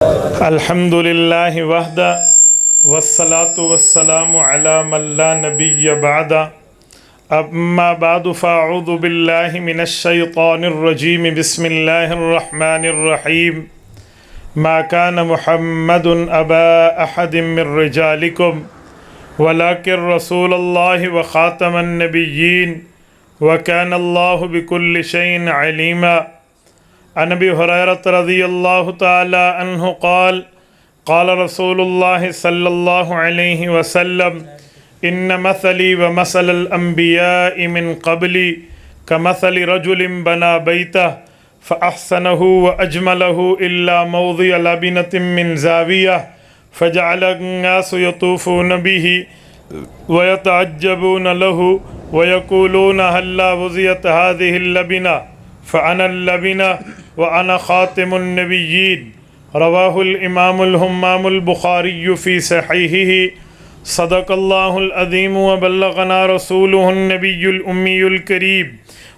الحمد للہ وحدہ والصلاة والسلام علی من لا نبی بعد اما بعد فاعوذ باللہ من الشیطان الرجیم بسم اللہ الرحمن الرحیم ما كان محمد ابا احد من رجالکم ولكن رسول اللہ وخاتم النبیین وكان اللہ بكل شيء عليما عن ابي هريرة رضي الله تعالى عنه قال قال رسول الله صلى الله عليه وسلم إن مثلي ومثل الأنبياء من قبلي كمثل رجل بنى بيته فأحسنه وأجمله إلا موضع لبنة من زاوية فجعل الناس يطوفون به ويتعجبون له ويقولون هلا وضعت هذه اللبنة فأنا اللبنة وأنا خاتم النبيين رواه الإمام الهمام البخاري في صحيحه صدق الله العظيم وبلغنا رسوله النبي الأمي الكريم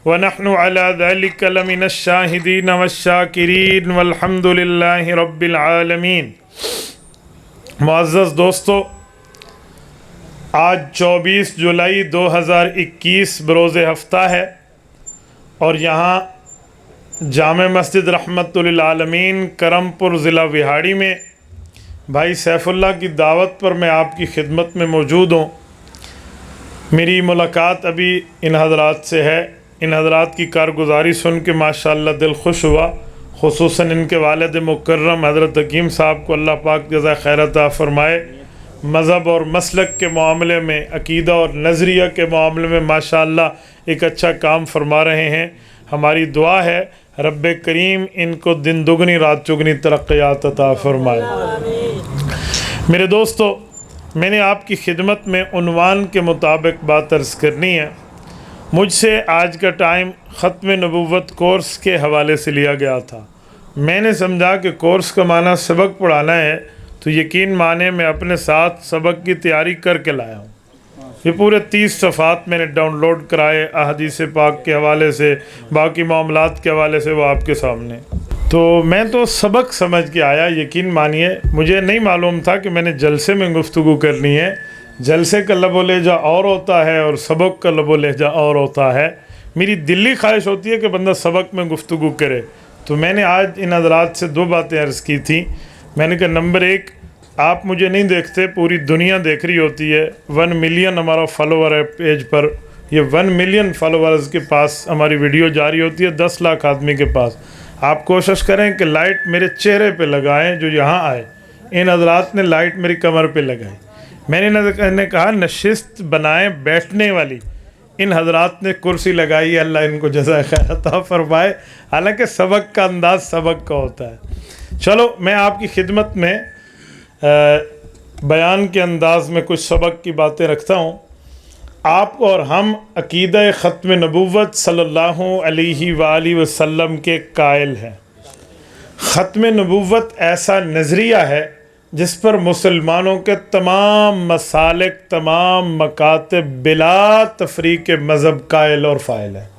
ونحن على ذلك لمن الشاهدين والشاكرين والحمد لله رب العالمين۔ معزز دوستو، آج 24 جولائی 2021 بروز ہفتہ ہے اور یہاں جامع مسجد رحمت للعالمین کرم پور ضلع وہاڑی میں بھائی سیف اللہ کی دعوت پر میں آپ کی خدمت میں موجود ہوں۔ میری ملاقات ابھی ان حضرات سے ہے۔ ان حضرات کی کارگزاری سن کے ماشاءاللہ دل خوش ہوا، خصوصاً ان کے والد مکرم حضرت حکیم صاحب کو اللہ پاک جزائے خیر عطا فرمائے۔ مذہب اور مسلک کے معاملے میں، عقیدہ اور نظریہ کے معاملے میں ماشاءاللہ ایک اچھا کام فرما رہے ہیں۔ ہماری دعا ہے رب کریم ان کو دن دگنی رات چگنی ترقیات عطا فرمائے۔ میرے دوستو، میں نے آپ کی خدمت میں عنوان کے مطابق بات عرض کرنی ہے۔ مجھ سے آج کا ٹائم ختم نبوت کورس کے حوالے سے لیا گیا تھا۔ میں نے سمجھا کہ کورس کا معنی سبق پڑھانا ہے، تو یقین مانے میں اپنے ساتھ سبق کی تیاری کر کے لایا ہوں۔ یہ پورے 30 صفحات میں نے ڈاؤن لوڈ کرائے، احادیث پاک کے حوالے سے، باقی معاملات کے حوالے سے، وہ آپ کے سامنے۔ تو میں تو سبق سمجھ کے آیا، یقین مانیے مجھے نہیں معلوم تھا کہ میں نے جلسے میں گفتگو کرنی ہے۔ جلسے کا لب و لہجہ اور ہوتا ہے اور سبق کا لب و لہجہ اور ہوتا ہے۔ میری دلی خواہش ہوتی ہے کہ بندہ سبق میں گفتگو کرے۔ تو میں نے آج ان حضرات سے 2 باتیں عرض کی تھیں۔ میں نے کہا نمبر 1، آپ مجھے نہیں دیکھتے، پوری دنیا دیکھ رہی ہوتی ہے۔ 1 ملین ہمارا فالوور ہے پیج پر، یہ 1 ملین فالوورز کے پاس ہماری ویڈیو جاری ہوتی ہے، 10 لاکھ آدمی کے پاس۔ آپ کوشش کریں کہ لائٹ میرے چہرے پہ لگائیں جو یہاں آئے۔ ان حضرات نے لائٹ میری کمر پہ لگائی۔ میں نے کہا نشست بنائیں بیٹھنے والی، ان حضرات نے کرسی لگائی، اللہ ان کو جزائے خیر عطا فرمائے۔ حالانکہ سبق کا انداز سبق کا ہوتا ہے۔ چلو میں آپ کی خدمت میں بیان کے انداز میں کچھ سبق کی باتیں رکھتا ہوں۔ آپ اور ہم عقیدہ ختم نبوت صلی اللہ علیہ وآلہ وسلم کے قائل ہیں۔ ختم نبوت ایسا نظریہ ہے جس پر مسلمانوں کے تمام مسالک، تمام مکاتب بلا تفریق مذہب قائل اور فائل ہیں۔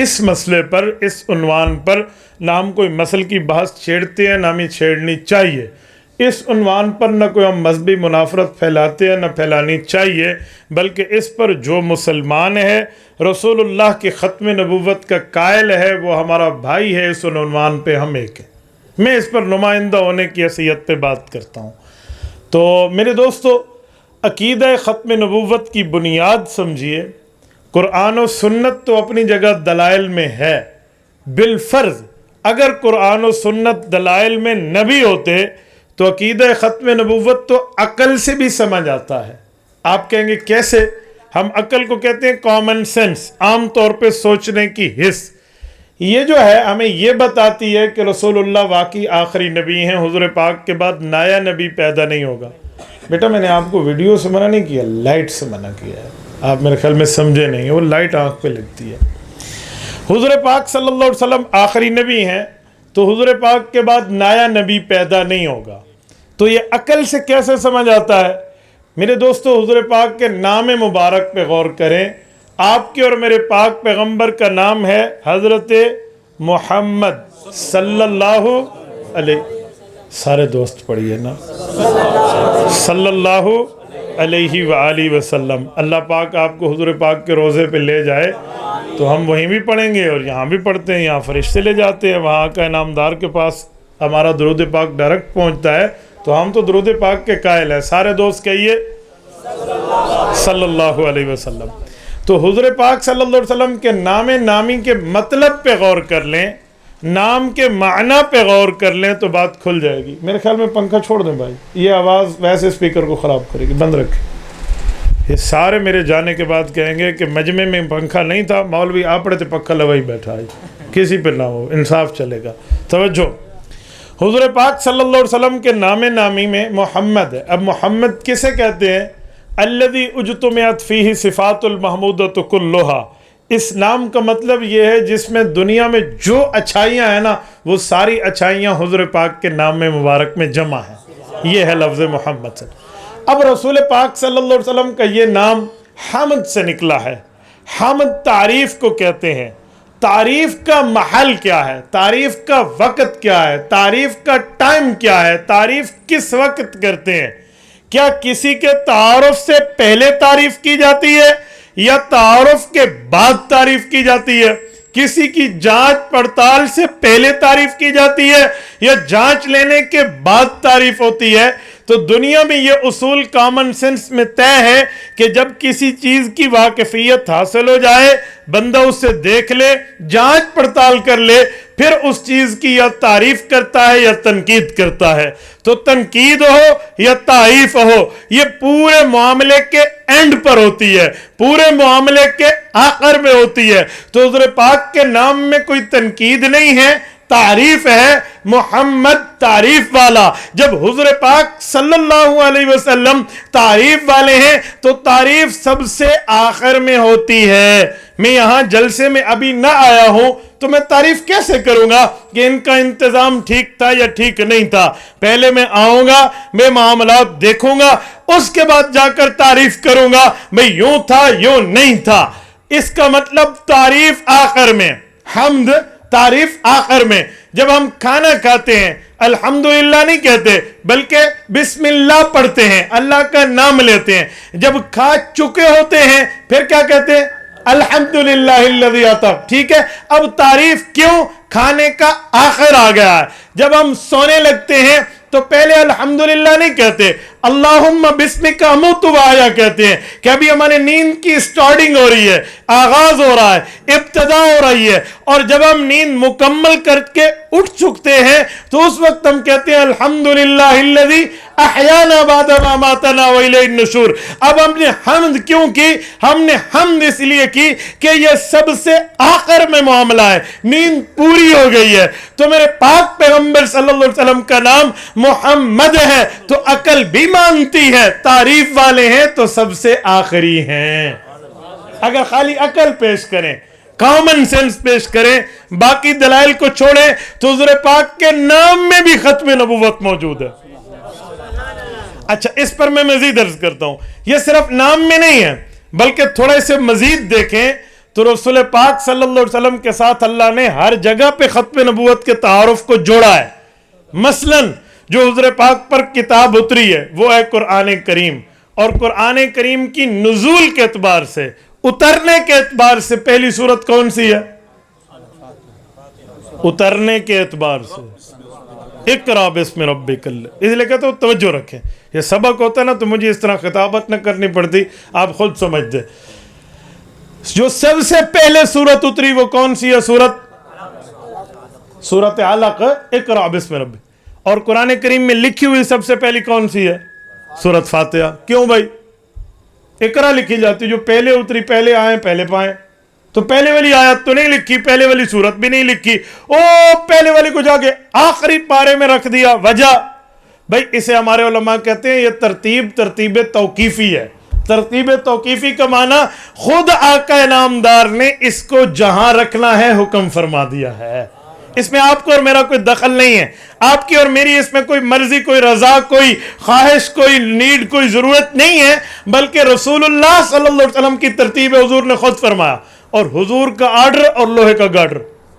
اس مسئلے پر، اس عنوان پر نہ ہم کوئی مسئلے کی بحث چھیڑتے ہیں، نہ ہمیں چھیڑنی چاہیے۔ اس عنوان پر نہ کوئی ہم مذہبی منافرت پھیلاتے ہیں، نہ پھیلانی چاہیے، بلکہ اس پر جو مسلمان ہے، رسول اللہ کی ختم نبوت کا قائل ہے، وہ ہمارا بھائی ہے۔ اس عنوان پہ ہم ایک ہیں۔ میں اس پر نمائندہ ہونے کی حیثیت پہ بات کرتا ہوں۔ تو میرے دوستو، عقیدہ ختم نبوت کی بنیاد سمجھیے۔ قرآن و سنت تو اپنی جگہ دلائل میں ہے، بالفرض اگر قرآن و سنت دلائل میں نہ بھی ہوتے تو عقیدہ ختم نبوت تو عقل سے بھی سمجھ آتا ہے۔ آپ کہیں گے کیسے؟ ہم عقل کو کہتے ہیں کامن سینس، عام طور پہ سوچنے کی حس۔ یہ جو ہے ہمیں یہ بتاتی ہے کہ رسول اللہ واقعی آخری نبی ہیں، حضور پاک کے بعد نیا نبی پیدا نہیں ہوگا۔ بیٹا میں نے آپ کو ویڈیو سے منع نہیں کیا، لائٹ سے منع کیا ہے۔ آپ میرے خیال میں سمجھے نہیں، وہ لائٹ آنکھ پہ لگتی ہے۔ حضور پاک صلی اللہ علیہ وسلم آخری نبی ہیں، تو حضور پاک کے بعد نیا نبی پیدا نہیں ہوگا۔ تو یہ عقل سے کیسے سمجھ آتا ہے؟ میرے دوستو، حضور پاک کے نام مبارک پہ غور کریں۔ آپ کے اور میرے پاک پیغمبر کا نام ہے حضرت محمد صلی اللہ علیہ سارے دوست پڑھیے نا صلی اللہ علیہ وآلہ وسلم. اللہ پاک آپ کو حضور پاک کے روضے پہ لے جائے تو ہم وہیں بھی پڑھیں گے اور یہاں بھی پڑھتے ہیں. یہاں فرشتے لے جاتے ہیں, وہاں کا انعامدار کے پاس ہمارا درود پاک ڈائریکٹ پہنچتا ہے, تو ہم تو درود پاک کے قائل ہیں. سارے دوست کہیے صلی اللہ علیہ وسلم. تو حضور پاک صلی اللہ علیہ وسلم کے نام نامی کے مطلب پہ غور کر لیں, نام کے معنی پہ غور کر لیں تو بات کھل جائے گی. میرے خیال میں پنکھا چھوڑ دیں بھائی, یہ آواز ویسے اسپیکر کو خراب کرے گی, بند رکھیں. یہ سارے میرے جانے کے بعد کہیں گے کہ مجمع میں پنکھا نہیں تھا, مولوی آپ پڑے تھے پکا لوائی بیٹھا ہے. کسی پہ نہ ہو, انصاف چلے گا. توجہ, حضور پاک صلی اللہ علیہ وسلم کے نام نامی میں محمد ہے. اب محمد کسے کہتے ہیں؟ الذی اجتمعت فیہ صفات المحمودۃ کلھا. اس نام کا مطلب یہ ہے جس میں دنیا میں جو اچھائیاں ہیں نا, وہ ساری اچھائیاں حضور پاک کے نام مبارک میں جمع ہیں. یہ ہے لفظ محمد سے. اب رسول پاک صلی اللہ علیہ وسلم کا یہ نام حمد سے نکلا ہے. حمد تعریف کو کہتے ہیں. تعریف کا محل کیا ہے, تعریف کا وقت کیا ہے, تعریف کا ٹائم کیا ہے, تعریف کس وقت کرتے ہیں؟ کیا کسی کے تعارف سے پہلے تعریف کی جاتی ہے یا تعارف کے بعد تعریف کی جاتی ہے؟ کسی کی جانچ پڑتال سے پہلے تعریف کی جاتی ہے یا جانچ لینے کے بعد تعریف ہوتی ہے؟ تو دنیا میں یہ اصول کامن سینس میں طے ہے کہ جب کسی چیز کی واقفیت حاصل ہو جائے, بندہ اسے دیکھ لے, جانچ پڑتال کر لے, پھر اس چیز کی یا تعریف کرتا ہے یا تنقید کرتا ہے. تو تنقید ہو یا تعریف ہو, یہ پورے معاملے کے اینڈ پر ہوتی ہے, پورے معاملے کے آخر میں ہوتی ہے. تو حضور پاک کے نام میں کوئی تنقید نہیں ہے, تعریف ہے. محمد تعریف والا. جب حضور پاک صلی اللہ علیہ وسلم تعریف والے ہیں تو تعریف سب سے آخر میں ہوتی ہے. میں یہاں جلسے میں ابھی نہ آیا ہوں تو میں تعریف کیسے کروں گا کہ ان کا انتظام ٹھیک تھا یا ٹھیک نہیں تھا؟ پہلے میں آؤں گا, میں معاملات دیکھوں گا, اس کے بعد جا کر تعریف کروں گا میں یوں تھا یوں نہیں تھا. اس کا مطلب تعریف آخر میں, حمد تعریف آخر میں. جب ہم کھانا کھاتے ہیں الحمدللہ نہیں کہتے بلکہ بسم اللہ پڑھتے ہیں, اللہ کا نام لیتے ہیں. جب کھا چکے ہوتے ہیں پھر کیا کہتے ہیں؟ الحمدللہ الذی اطعم. ٹھیک ہے, اب تعریف کیوں؟ کھانے کا آخر آ گیا ہے. جب ہم سونے لگتے ہیں تو پہلے الحمدللہ نہیں کہتے, اللہم بسمک اموت و احیا کہتے ہیں کہ ابھی ہمارے نیند کی سٹارٹنگ ہو رہی ہے, آغاز ہو رہا ہے, ابتدا ہو رہی ہے. اور جب ہم نیند مکمل کر کے اٹھ چکتے ہیں تو اس وقت ہم کہتے ہیں الحمدللہ الذی احیانا بعد ما اماتنا والیہ النشور. اب ہم نے حمد کیوں کی؟ ہم نے حمد اس لیے کی کہ یہ سب سے آخر میں معاملہ ہے, نیند پوری ہو گئی ہے. تو میرے پاک پیغمبر صلی اللہ علیہ وسلم کا نام محمد ہے تو عقل بھی مانتی ہے, تعریف والے ہیں تو سب سے آخری ہیں. اگر خالی عقل پیش کریں, کامن سینس پیش کریں, باقی دلائل کو چھوڑیں تو حضور پاک کے نام میں بھی ختم نبوت موجود ہے. اچھا, اس پر میں مزید عرض کرتا ہوں, یہ صرف نام میں نہیں ہے بلکہ تھوڑا اسے مزید دیکھیں تو رسول پاک صلی اللہ علیہ وسلم کے ساتھ اللہ نے ہر جگہ پہ ختم نبوت کے تعارف کو جوڑا ہے. مثلاً جو حضور پاک پر کتاب اتری ہے وہ ہے قرآن کریم, اور قرآن کریم کی نزول کے اعتبار سے, اترنے کے اعتبار سے پہلی سورت کون سی ہے؟ اترنے کے اعتبار سے اقرا بسم ربک. اس لیے کہتا ہوں توجہ رکھیں, یہ سبق ہوتا ہے نا تو مجھے اس طرح خطابت نہ کرنی پڑتی, آپ خود سمجھ دیں. جو سب سے پہلے سورت اتری وہ کون سی ہے؟ سورت علق, اقرا بسم ربک. اور قرآن کریم میں لکھی ہوئی سب سے پہلی کون سی ہے؟ سورت فاتحہ. کیوں بھائی؟ اقرا لکھی جاتی, جو پہلے اتری پہلے آئیں پہلے پائیں. تو پہلے والی آیت تو نہیں لکھی, پہلے والی سورت بھی نہیں لکھی, پہلے والی کو جا کے آخری پارے میں رکھ دیا. وجہ بھائی اسے ہمارے علماء کہتے ہیں یہ ترتیب توقیفی ہے. ترتیب توقیفی کا معنی خود آقا انعامدار نے اس کو جہاں رکھنا ہے حکم فرما دیا ہے. اس میں آپ کو اور میرا کوئی دخل نہیں ہے, آپ کی اور میری اس میں کوئی مرضی, کوئی رضا, کوئی خواہش, کوئی نیڈ, کوئی ضرورت نہیں ہے, بلکہ رسول اللہ صلی اللہ علیہ وسلم کی ترتیب حضور نے خود فرمایا. اور حضور کا آرڈر اور لوہے کا گارڈر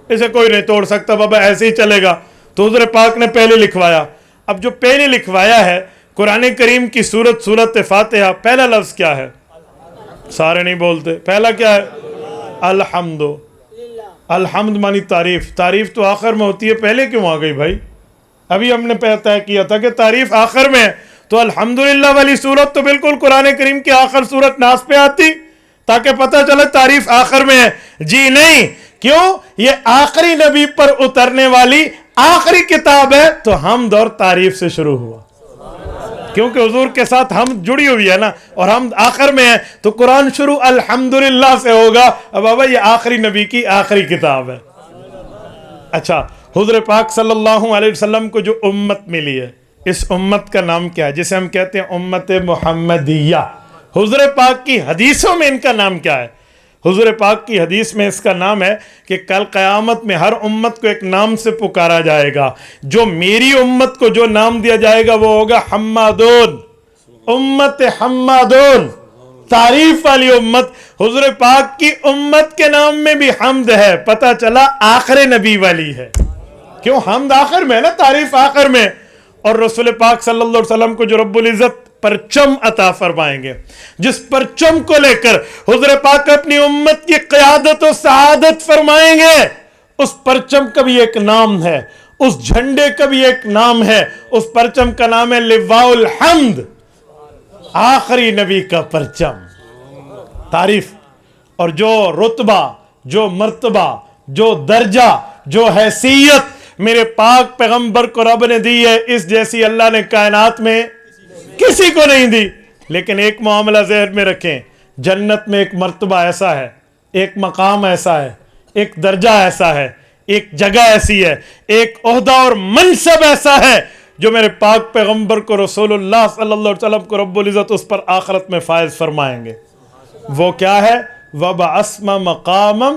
اسے کوئی نہیں توڑ سکتا, بابا ایسے ہی چلے گا. تو حضور پاک نے پہلے لکھوایا, اب جو پہلے لکھوایا ہے قرآن کریم کی سورت فاتحہ، پہلا لفظ کیا ہے؟ سارے نہیں بولتے، پہلا کیا ہے؟ الحمد۔ الحمد مانی تعریف، تعریف تو آخر میں ہوتی ہے، پہلے کیوں آ گئی بھائی؟ ابھی ہم نے طے کیا تھا کہ تعریف آخر میں ہے، تو الحمدللہ والی سورت تو بالکل قرآن کریم کی آخر سورت ناس پہ آتی تاکہ پتہ چلے تعریف آخر میں ہے۔ جی نہیں، کیوں؟ یہ آخری نبی پر اترنے والی آخری کتاب ہے، تو حمد اور تعریف سے شروع ہوا، کیونکہ حضور کے ساتھ حمد جڑی ہوئی ہے نا، اور حمد آخر میں ہے، تو قرآن شروع الحمدللہ سے ہوگا۔ اب بابا یہ آخری نبی کی آخری کتاب ہے۔ اچھا، حضور پاک صلی اللہ علیہ وسلم کو جو امت ملی ہے، اس امت کا نام کیا ہے؟ جسے ہم کہتے ہیں امت محمدیہ۔ حضور پاک کی حدیثوں میں ان کا نام کیا ہے؟ حضور پاک کی حدیث میں اس کا نام ہے کہ کل قیامت میں ہر امت کو ایک نام سے پکارا جائے گا۔ جو میری امت کو جو نام دیا جائے گا وہ ہوگا حمادون، امت حمادون، تعریف والی امت۔ حضور پاک کی امت کے نام میں بھی حمد ہے، پتہ چلا آخر نبی والی ہے، کیوں؟ حمد آخر میں ہے نا، تعریف آخر میں۔ اور رسول پاک صلی اللہ علیہ وسلم کو جو رب العزت پرچم عطا فرمائیں گے، جس پرچم کو لے کر حضور پاک اپنی امت کی قیادت و سعادت فرمائیں گے، اس پرچم کا بھی ایک نام ہے، اس جھنڈے کا بھی ایک نام ہے، اس پرچم کا نام ہے لواء الحمد، آخری نبی کا پرچم۔ تعریف اور جو رتبہ، جو مرتبہ، جو درجہ، جو حیثیت میرے پاک پیغمبر کو رب نے دی ہے، اس جیسی اللہ نے کائنات میں کسی کو نہیں دی۔ لیکن ایک معاملہ ذہن میں رکھیں، جنت میں ایک مرتبہ ایسا ہے، ایک مقام ایسا ہے، ایک درجہ ایسا ہے، ایک جگہ ایسی ہے، ایک عہدہ اور منصب ایسا ہے جو میرے پاک پیغمبر کو، رسول اللہ صلی اللہ علیہ وسلم کو رب العزت اس پر آخرت میں فائز فرمائیں گے۔ وہ کیا ہے؟ وَبَعَثْمَ مَقَامًا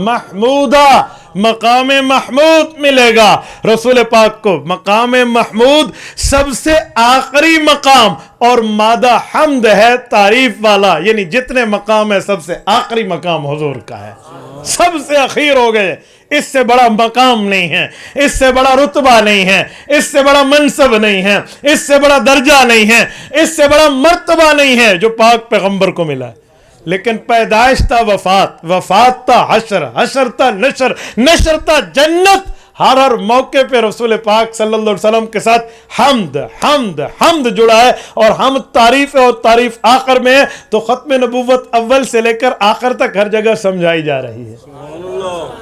محمودہ، مقام محمود ملے گا رسول پاک کو۔ مقام محمود سب سے آخری مقام، اور مادہ حمد ہے تعریف والا، یعنی جتنے مقام ہے سب سے آخری مقام حضور کا ہے، سب سے اخیر ہو گئے۔ اس سے بڑا مقام نہیں ہے، اس سے بڑا رتبہ نہیں ہے، اس سے بڑا منصب نہیں ہے، اس سے بڑا درجہ نہیں ہے، اس سے بڑا مرتبہ نہیں ہے جو پاک پیغمبر کو ملا ہے۔ لیکن پیدائش تا وفات، وفات تا حشر، حشر تا نشر، نشر تا جنت، ہر موقع پہ رسول پاک صلی اللہ علیہ وسلم کے ساتھ حمد حمد حمد جڑا ہے، اور حمد تعریف ہے، اور تعریف آخر میں ہے، تو ختم نبوت اول سے لے کر آخر تک ہر جگہ سمجھائی جا رہی ہے۔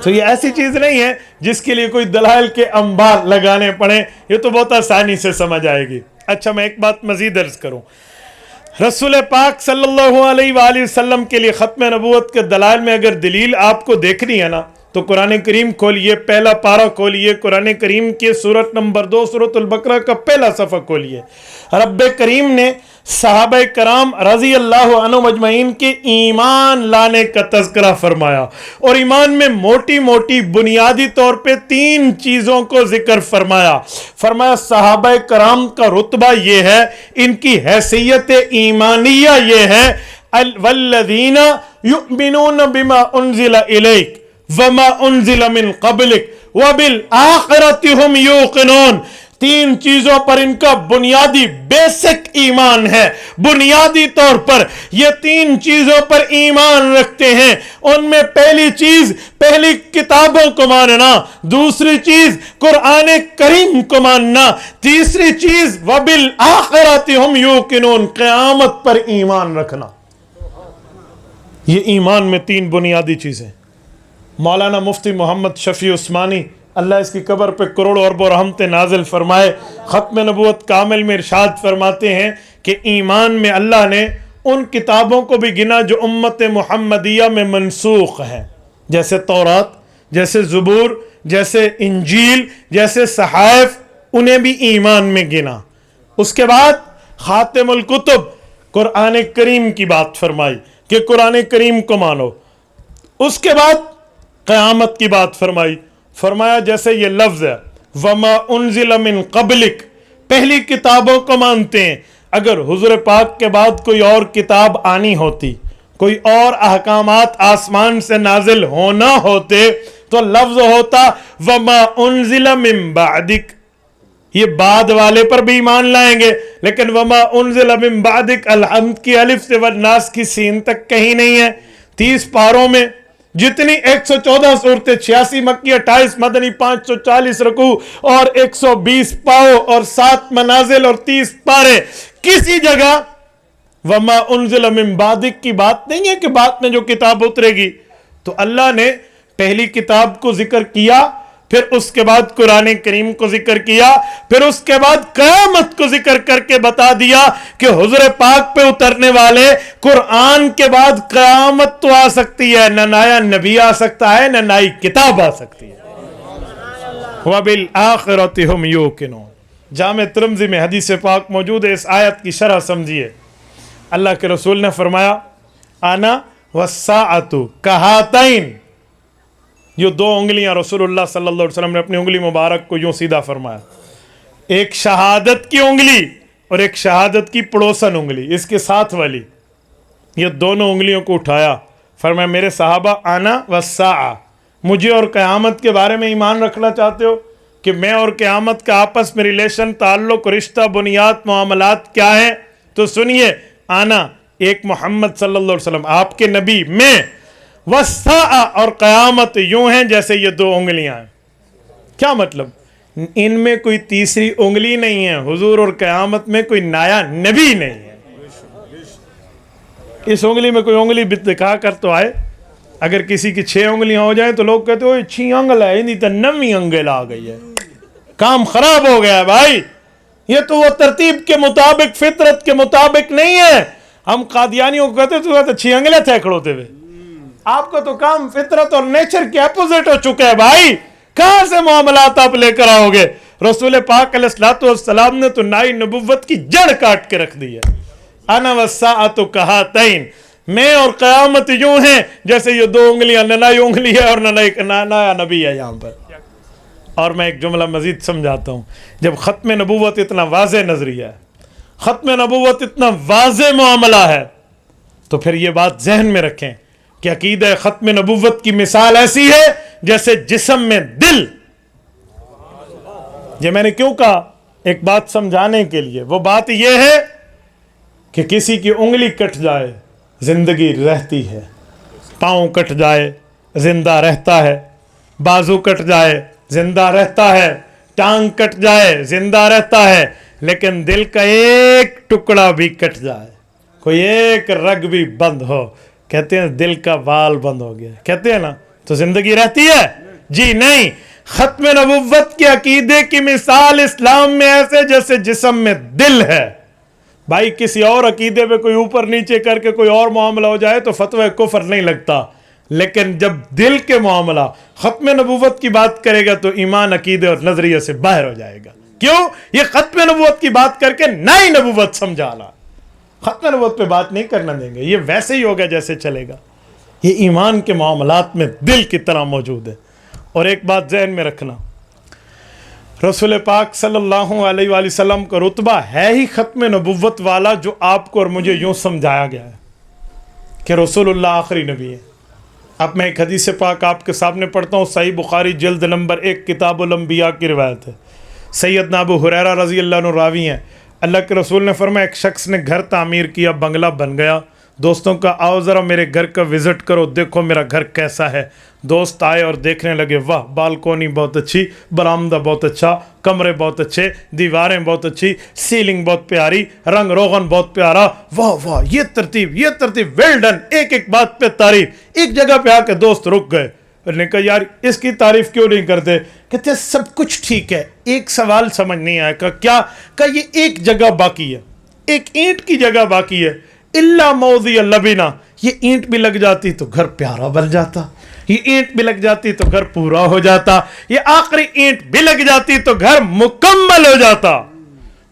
تو یہ ایسی چیز نہیں ہے جس کے لیے کوئی دلائل کے انبار لگانے پڑیں، یہ تو بہت آسانی سے سمجھ آئے گی۔ اچھا، میں ایک بات مزید عرض کروں، رسول پاک صلی اللہ علیہ وآلہ وسلم کے لیے ختم نبوت کے دلائل میں اگر دلیل آپ کو دیکھنی ہے نا، تو قرآن کریم کھولیے، پہلا پارہ کھولیے، قرآن کریم کے سورت نمبر 2 سورۃ البقرہ کا پہلا صفحہ کھولیے۔ رب کریم نے صحابہ کرام رضی اللہ عنہ مجمعین کے ایمان لانے کا تذکرہ فرمایا، اور ایمان میں موٹی موٹی بنیادی طور پہ 3 چیزوں کو ذکر فرمایا۔ فرمایا صحابہ کرام کا رتبہ یہ ہے، ان کی حیثیت ایمانیہ یہ ہے، والذین یؤمنون بما انزل الیک وما انزل من قبلک وبالآخرۃ ہم یوقنون۔ 3 چیزوں پر ان کا بنیادی بیسک ایمان ہے، بنیادی طور پر یہ 3 چیزوں پر ایمان رکھتے ہیں۔ ان میں پہلی چیز پہلی کتابوں کو ماننا، دوسری چیز قرآن کریم کو ماننا، تیسری چیز وبالآخرۃ ہم یوقنون، قیامت پر ایمان رکھنا۔ یہ ایمان میں 3 بنیادی چیزیں۔ مولانا مفتی محمد شفیع عثمانی اللہ اس کی قبر پہ کروڑوں اربوں رحمتیں نازل فرمائے، ختم نبوت کامل میں ارشاد فرماتے ہیں کہ ایمان میں اللہ نے ان کتابوں کو بھی گنا جو امت محمدیہ میں منسوخ ہیں، جیسے تورات، جیسے زبور، جیسے انجیل، جیسے صحائف، انہیں بھی ایمان میں گنا۔ اس کے بعد خاتم الکتب قرآن کریم کی بات فرمائی کہ قرآن کریم کو مانو۔ اس کے بعد قیامت کی بات فرمائی، فرمایا جیسے یہ لفظ ہے وما انزل من قبلک، پہلی کتابوں کو مانتے ہیں۔ اگر حضور پاک کے بعد کوئی اور کتاب آنی ہوتی، کوئی اور احکامات آسمان سے نازل ہونا ہوتے، تو لفظ ہوتا وما انزل من بعدک، یہ بعد والے پر بھی ایمان لائیں گے، لیکن وما انزل من بعدک الحمد کی الف سے والناس کی سین تک کہیں نہیں ہے۔ 30 پاروں میں جتنی 114 صورتیں، 86 مکی، 28 مدنی، 540 رکوع اور 120 پاؤ اور 7 منازل اور 30 پارے، کسی جگہ وما انزل من بعدک کی بات نہیں ہے کہ بعد میں جو کتاب اترے گی۔ تو اللہ نے پہلی کتاب کو ذکر کیا، پھر اس کے بعد قرآن کریم کو ذکر کیا، پھر اس کے بعد قیامت کو ذکر کر کے بتا دیا کہ حضور پاک پہ اترنے والے قرآن کے بعد قیامت تو آ سکتی ہے، نہ نیا نبی آ سکتا ہے، نہ نئی کتاب آ سکتی ہے۔ وَبِالْآخِرَةِ هُمْ يُوقِنُونَ۔ جامع ترمذی میں حدیث پاک موجود ہے، اس آیت کی شرح سمجھیے۔ اللہ کے رسول نے فرمایا انا والساعۃ کہاتین، یہ 2 انگلیاں رسول اللہ صلی اللہ علیہ وسلم نے اپنی انگلی مبارک کو یوں سیدھا فرمایا، ایک شہادت کی انگلی اور ایک شہادت کی پڑوسن انگلی، اس کے ساتھ والی، یہ دونوں انگلیوں کو اٹھایا، فرمایا میرے صحابہ انا والساعہ، مجھے اور قیامت کے بارے میں ایمان رکھنا چاہتے ہو کہ میں اور قیامت کا آپس میں ریلیشن، تعلق، رشتہ، بنیاد، معاملات کیا ہیں؟ تو سنیے، آنا ایک محمد صلی اللہ علیہ وسلم آپ کے نبی، میں، والساعہ اور قیامت یوں ہیں جیسے یہ 2 انگلیاں ہیں۔ کیا مطلب؟ ان میں کوئی تیسری انگلی نہیں ہے، حضور اور قیامت میں کوئی نیا نبی نہیں ہے۔ اس انگلی میں کوئی انگلی دکھا کر تو آئے، اگر کسی کی 6 انگلیاں ہو جائیں تو لوگ کہتے ہو 6 انگل ہے، نہیں تو 9ویں انگل آ گئی ہے، کام خراب ہو گیا ہے بھائی، یہ تو وہ ترتیب کے مطابق، فطرت کے مطابق نہیں ہے۔ ہم قادیانیوں کو کہتے تو 6 انگلیں تھے کھڑوتے ہوئے، آپ کو تو کام فطرت اور نیچر کے اپوزٹ ہو چکا ہے بھائی، کہاں سے معاملات آپ لے کر آؤ گے؟ رسول پاک علیہ الصلوۃ والسلام نے تو نئی نبوت کی جڑ کاٹ کے رکھ دی ہے۔ انا والساعۃ کہاتین، میں اور قیامت یوں ہیں جیسے یہ 2 انگلیاں، نہ نئی انگلی ہے اور نہ نیا نبی ہے یہاں پر۔ اور میں ایک جملہ مزید سمجھاتا ہوں، جب ختم نبوت اتنا واضح نظریہ ہے، ختم نبوت اتنا واضح معاملہ ہے، تو پھر یہ بات ذہن میں رکھیں کہ عقیدہ ختم نبوت کی مثال ایسی ہے جیسے جسم میں دل۔ یہ میں نے کیوں کہا؟ ایک بات سمجھانے کے لیے، وہ بات یہ ہے کہ کسی کی انگلی کٹ جائے زندگی رہتی ہے، پاؤں کٹ جائے زندہ رہتا ہے، بازو کٹ جائے زندہ رہتا ہے، ٹانگ کٹ جائے زندہ رہتا ہے، لیکن دل کا ایک ٹکڑا بھی کٹ جائے، کوئی ایک رگ بھی بند ہو، کہتے ہیں دل کا وال بند ہو گیا، کہتے ہیں نا، تو زندگی رہتی ہے؟ جی نہیں۔ ختم نبوت کے عقیدے کی مثال اسلام میں ایسے جیسے جسم میں دل ہے۔ بھائی کسی اور عقیدے پہ کوئی اوپر نیچے کر کے کوئی اور معاملہ ہو جائے تو فتوی کفر نہیں لگتا، لیکن جب دل کے معاملہ ختم نبوت کی بات کرے گا تو ایمان، عقیدے اور نظریے سے باہر ہو جائے گا۔ کیوں؟ یہ ختم نبوت کی بات کر کے نئی نبوت سمجھا لا، ختم نبوت پہ بات نہیں کرنا دیں گے، یہ ویسے ہی ہوگا جیسے چلے گا۔ یہ ایمان کے معاملات میں دل کی طرح موجود ہے۔ اور ایک بات ذہن میں رکھنا، رسول پاک صلی اللہ علیہ وآلہ وسلم کا رتبہ ہے ہی ختم نبوت والا، جو آپ کو اور مجھے یوں سمجھایا گیا ہے کہ رسول اللہ آخری نبی ہے۔ اب میں ایک حدیث پاک آپ کے سامنے پڑھتا ہوں، صحیح بخاری جلد نمبر 1 کتاب الانبیاء کی روایت ہے۔ سیدنا ابو ہریرہ رضی اللہ عنہ راوی ہیں، اللہ کے رسول نے فرمایا ایک شخص نے گھر تعمیر کیا، بنگلہ بن گیا، دوستوں کا آؤ ذرا میرے گھر کا وزٹ کرو، دیکھو میرا گھر کیسا ہے۔ دوست آئے اور دیکھنے لگے، واہ بالکونی بہت اچھی، برآمدہ بہت اچھا، کمرے بہت اچھے، دیواریں بہت اچھی، سیلنگ بہت پیاری، رنگ روغن بہت پیارا، واہ واہ یہ ترتیب ویل ڈن، ایک ایک بات پہ تعریف۔ ایک جگہ پہ آ کے دوست رک گئے، نے کہا یار اس کی تعریف کیوں نہیں کرتے؟ کہتے سب کچھ ٹھیک ہے، ایک سوال سمجھ نہیں آیا۔ کہا کیا؟ کہا یہ ایک جگہ باقی ہے، ایک اینٹ کی جگہ باقی ہے، الا موضع لبنہ، یہ اینٹ بھی لگ جاتی تو گھر پیارا بن جاتا، یہ اینٹ بھی لگ جاتی تو گھر پورا ہو جاتا، یہ آخری اینٹ بھی لگ جاتی تو گھر مکمل ہو جاتا۔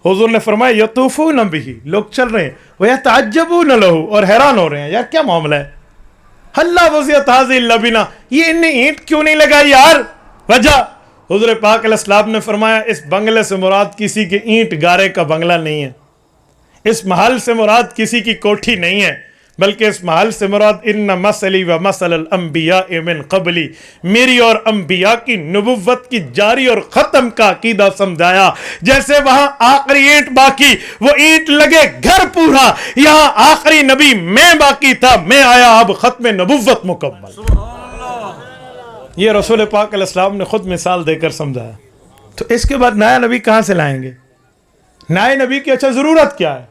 حضور نے فرمایا یطوفون بہ، لوگ چل رہے ہیں، ویتعجبون لہ، اور حیران ہو رہے ہیں یار کیا معاملہ ہے، اللہ وضعت هذه اللبنہ، یہ انہیں اینٹ کیوں نہیں لگائی یار؟ وجہ حضور پاک علیہ السلام نے فرمایا اس بنگلے سے مراد کسی کے اینٹ گارے کا بنگلہ نہیں ہے، اس محل سے مراد کسی کی کوٹھی نہیں ہے، بلکہ اس محل سے مراد ان مسلی و مسل الانبیاء من قبلی، میری اور انبیاء کی نبوت کی جاری اور ختم کا عقیدہ سمجھایا. جیسے وہاں آخری اینٹ باقی، وہ اینٹ لگے گھر پورا، یہاں آخری نبی میں باقی تھا، میں آیا، اب ختم نبوت مکمل. یہ رسول پاک علیہ السلام نے خود مثال دے کر سمجھایا. تو اس کے بعد نیا نبی کہاں سے لائیں گے؟ نئے نبی کی اچھا ضرورت کیا ہے؟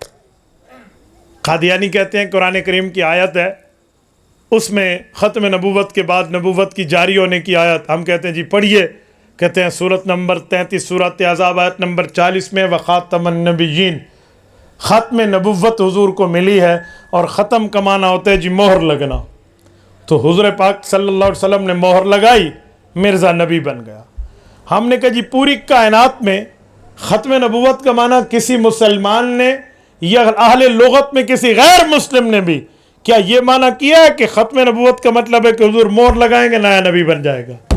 قادیانی کہتے ہیں قرآن کریم کی آیت ہے، اس میں ختم نبوت کے بعد نبوت کی جاری ہونے کی آیت. ہم کہتے ہیں جی پڑھیے. کہتے ہیں سورت نمبر 33 سورت احزاب آیت نمبر 40 میں وخاتم النبیین، ختم نبوت حضور کو ملی ہے، اور ختم کا معنی ہوتا ہے جی مہر لگنا. تو حضور پاک صلی اللہ علیہ وسلم نے مہر لگائی، مرزا نبی بن گیا. ہم نے کہا جی پوری کائنات میں ختم نبوت کا معنی کسی مسلمان نے یا اہل لغت میں کسی غیر مسلم نے بھی کیا یہ معنی کیا ہے کہ ختم نبوت کا مطلب ہے کہ حضور مہر لگائیں گے نیا نبی بن جائے گا؟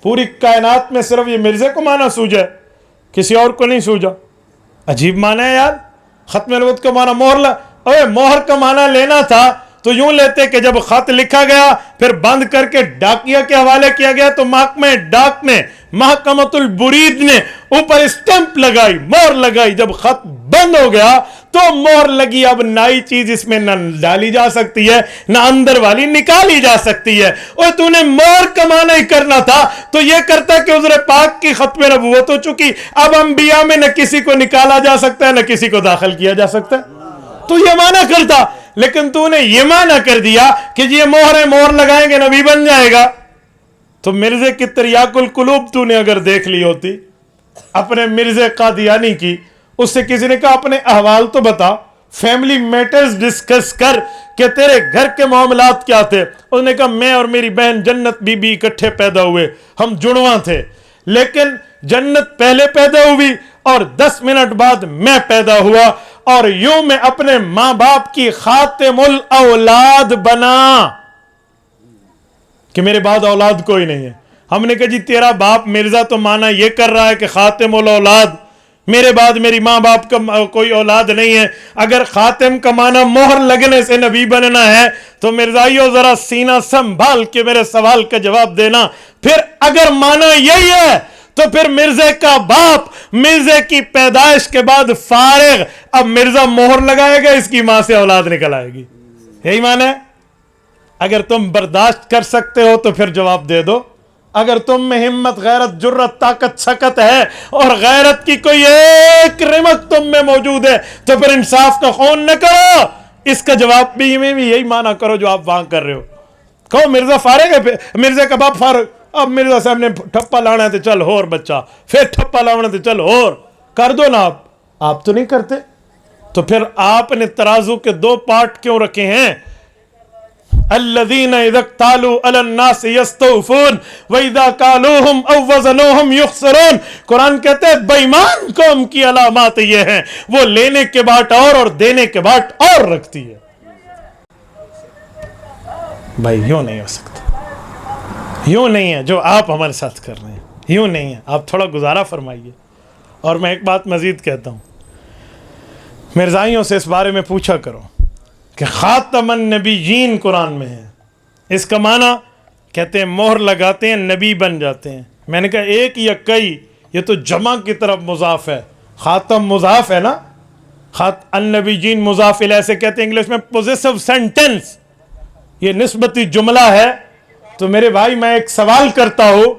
پوری کائنات میں صرف یہ مرزے کو معنی سوجا ہے، کسی اور کو نہیں سوجا. عجیب معنی ہے یار. ختم نبوت کا معنی مہر کا معنی لینا تھا تو یوں لیتے کہ جب خط لکھا گیا پھر بند کر کے ڈاکیہ کے حوالے کیا گیا تو محکمہ ڈاک نے، محکمۃ البرید نے اوپر اسٹمپ لگائی، مہر لگائی. جب خط بند ہو گیا تو مہر لگی. اب نئی چیز اس میں نہ ڈالی جا سکتی ہے، نہ اندر والی نکالی جا سکتی ہے. اور تو نے مہر کا معنی ہی کرنا تھا تو یہ کرتا کہ حضور پاک کی ختم نبوت ہو چکی. اب انبیاء میں نہ کسی کو نکالا جا سکتا ہے، نہ کسی کو داخل کیا جا سکتا ہے. تو یہ معنی کرتا، لیکن تو نے یہ معنی کر دیا کہ یہ مہر ہے، مہر لگائیں گے نبی بن جائے گا. تو مرزے کی تریاق القلوب تو نے اگر دیکھ لی ہوتی اپنے مرزے قادیانی کی، اس سے کسی نے کہا اپنے احوال تو بتا، فیملی میٹرز ڈسکس کر کہ تیرے گھر کے معاملات کیا تھے. اس نے کہا میں اور میری بہن جنت بی بی اکٹھے پیدا ہوئے، ہم جڑواں تھے، لیکن جنت پہلے پیدا ہوئی اور 10 منٹ بعد میں پیدا ہوا، اور یوں میں اپنے ماں باپ کی خاتم الاولاد بنا کہ میرے بعد اولاد کوئی نہیں ہے. ہم نے کہا جی تیرا باپ مرزا تو مانا یہ کر رہا ہے کہ خاتم الاولاد، میرے بعد میری ماں باپ کا کوئی اولاد نہیں ہے. اگر خاتم کا معنی مہر لگنے سے نبی بننا ہے تو مرزائیو ذرا سینہ سنبھال کے میرے سوال کا جواب دینا. پھر اگر معنی یہی ہے تو پھر مرزے کا باپ مرزے کی پیدائش کے بعد فارغ، اب مرزا مہر لگائے گا، اس کی ماں سے اولاد نکل آئے گی. یہی معنی ہے. اگر تم برداشت کر سکتے ہو تو پھر جواب دے دو. اگر تم میں ہمت، غیرت، جرت، طاقت، سکت ہے اور غیرت کی کوئی ایک رمق تم میں موجود ہے تو پھر انصاف کا خون نہ کرو. اس کا جواب بھی میں بھی یہی معنی کرو جو آپ وہاں کر رہے ہو. کہو مرزا فارغ ہے، مرزا کا باپ فارغ، اب مرزا صاحب نے ٹھپا لانا ہے تو چل ہور بچہ، پھر ٹھپا لانا تو چل ہور کر دو نا. آپ تو نہیں کرتے. تو پھر آپ نے ترازو کے 2 پارٹ کیوں رکھے ہیں؟ الذين اذا اكتالوا على الناس يستوفون واذا كالوهم او وزنوهم يخسرون. قرآن کہتے ہیں بے ایمان قوم کی علامات یہ ہیں، وہ لینے کے بعد اور دینے کے بعد اور رکھتی ہے. بھائی یوں نہیں ہو سکتا، یوں نہیں ہے جو آپ ہمارے ساتھ کر رہے ہیں، یوں نہیں ہے. آپ تھوڑا گزارا فرمائیے. اور میں ایک بات مزید کہتا ہوں، مرزائیوں سے اس بارے میں پوچھا کرو کہ خاتم النبیین قرآن میں ہے، اس کا معنی کہتے ہیں مہر لگاتے ہیں نبی بن جاتے ہیں. میں نے کہا ایک یا کئی، یہ تو جمع کی طرف مضاف ہے. خاتم مضاف ہے نا، النبیین مضاف الیہ سے کہتے ہیں انگلش میں پوزیسو سینٹنس، یہ نسبتی جملہ ہے. تو میرے بھائی میں ایک سوال کرتا ہوں،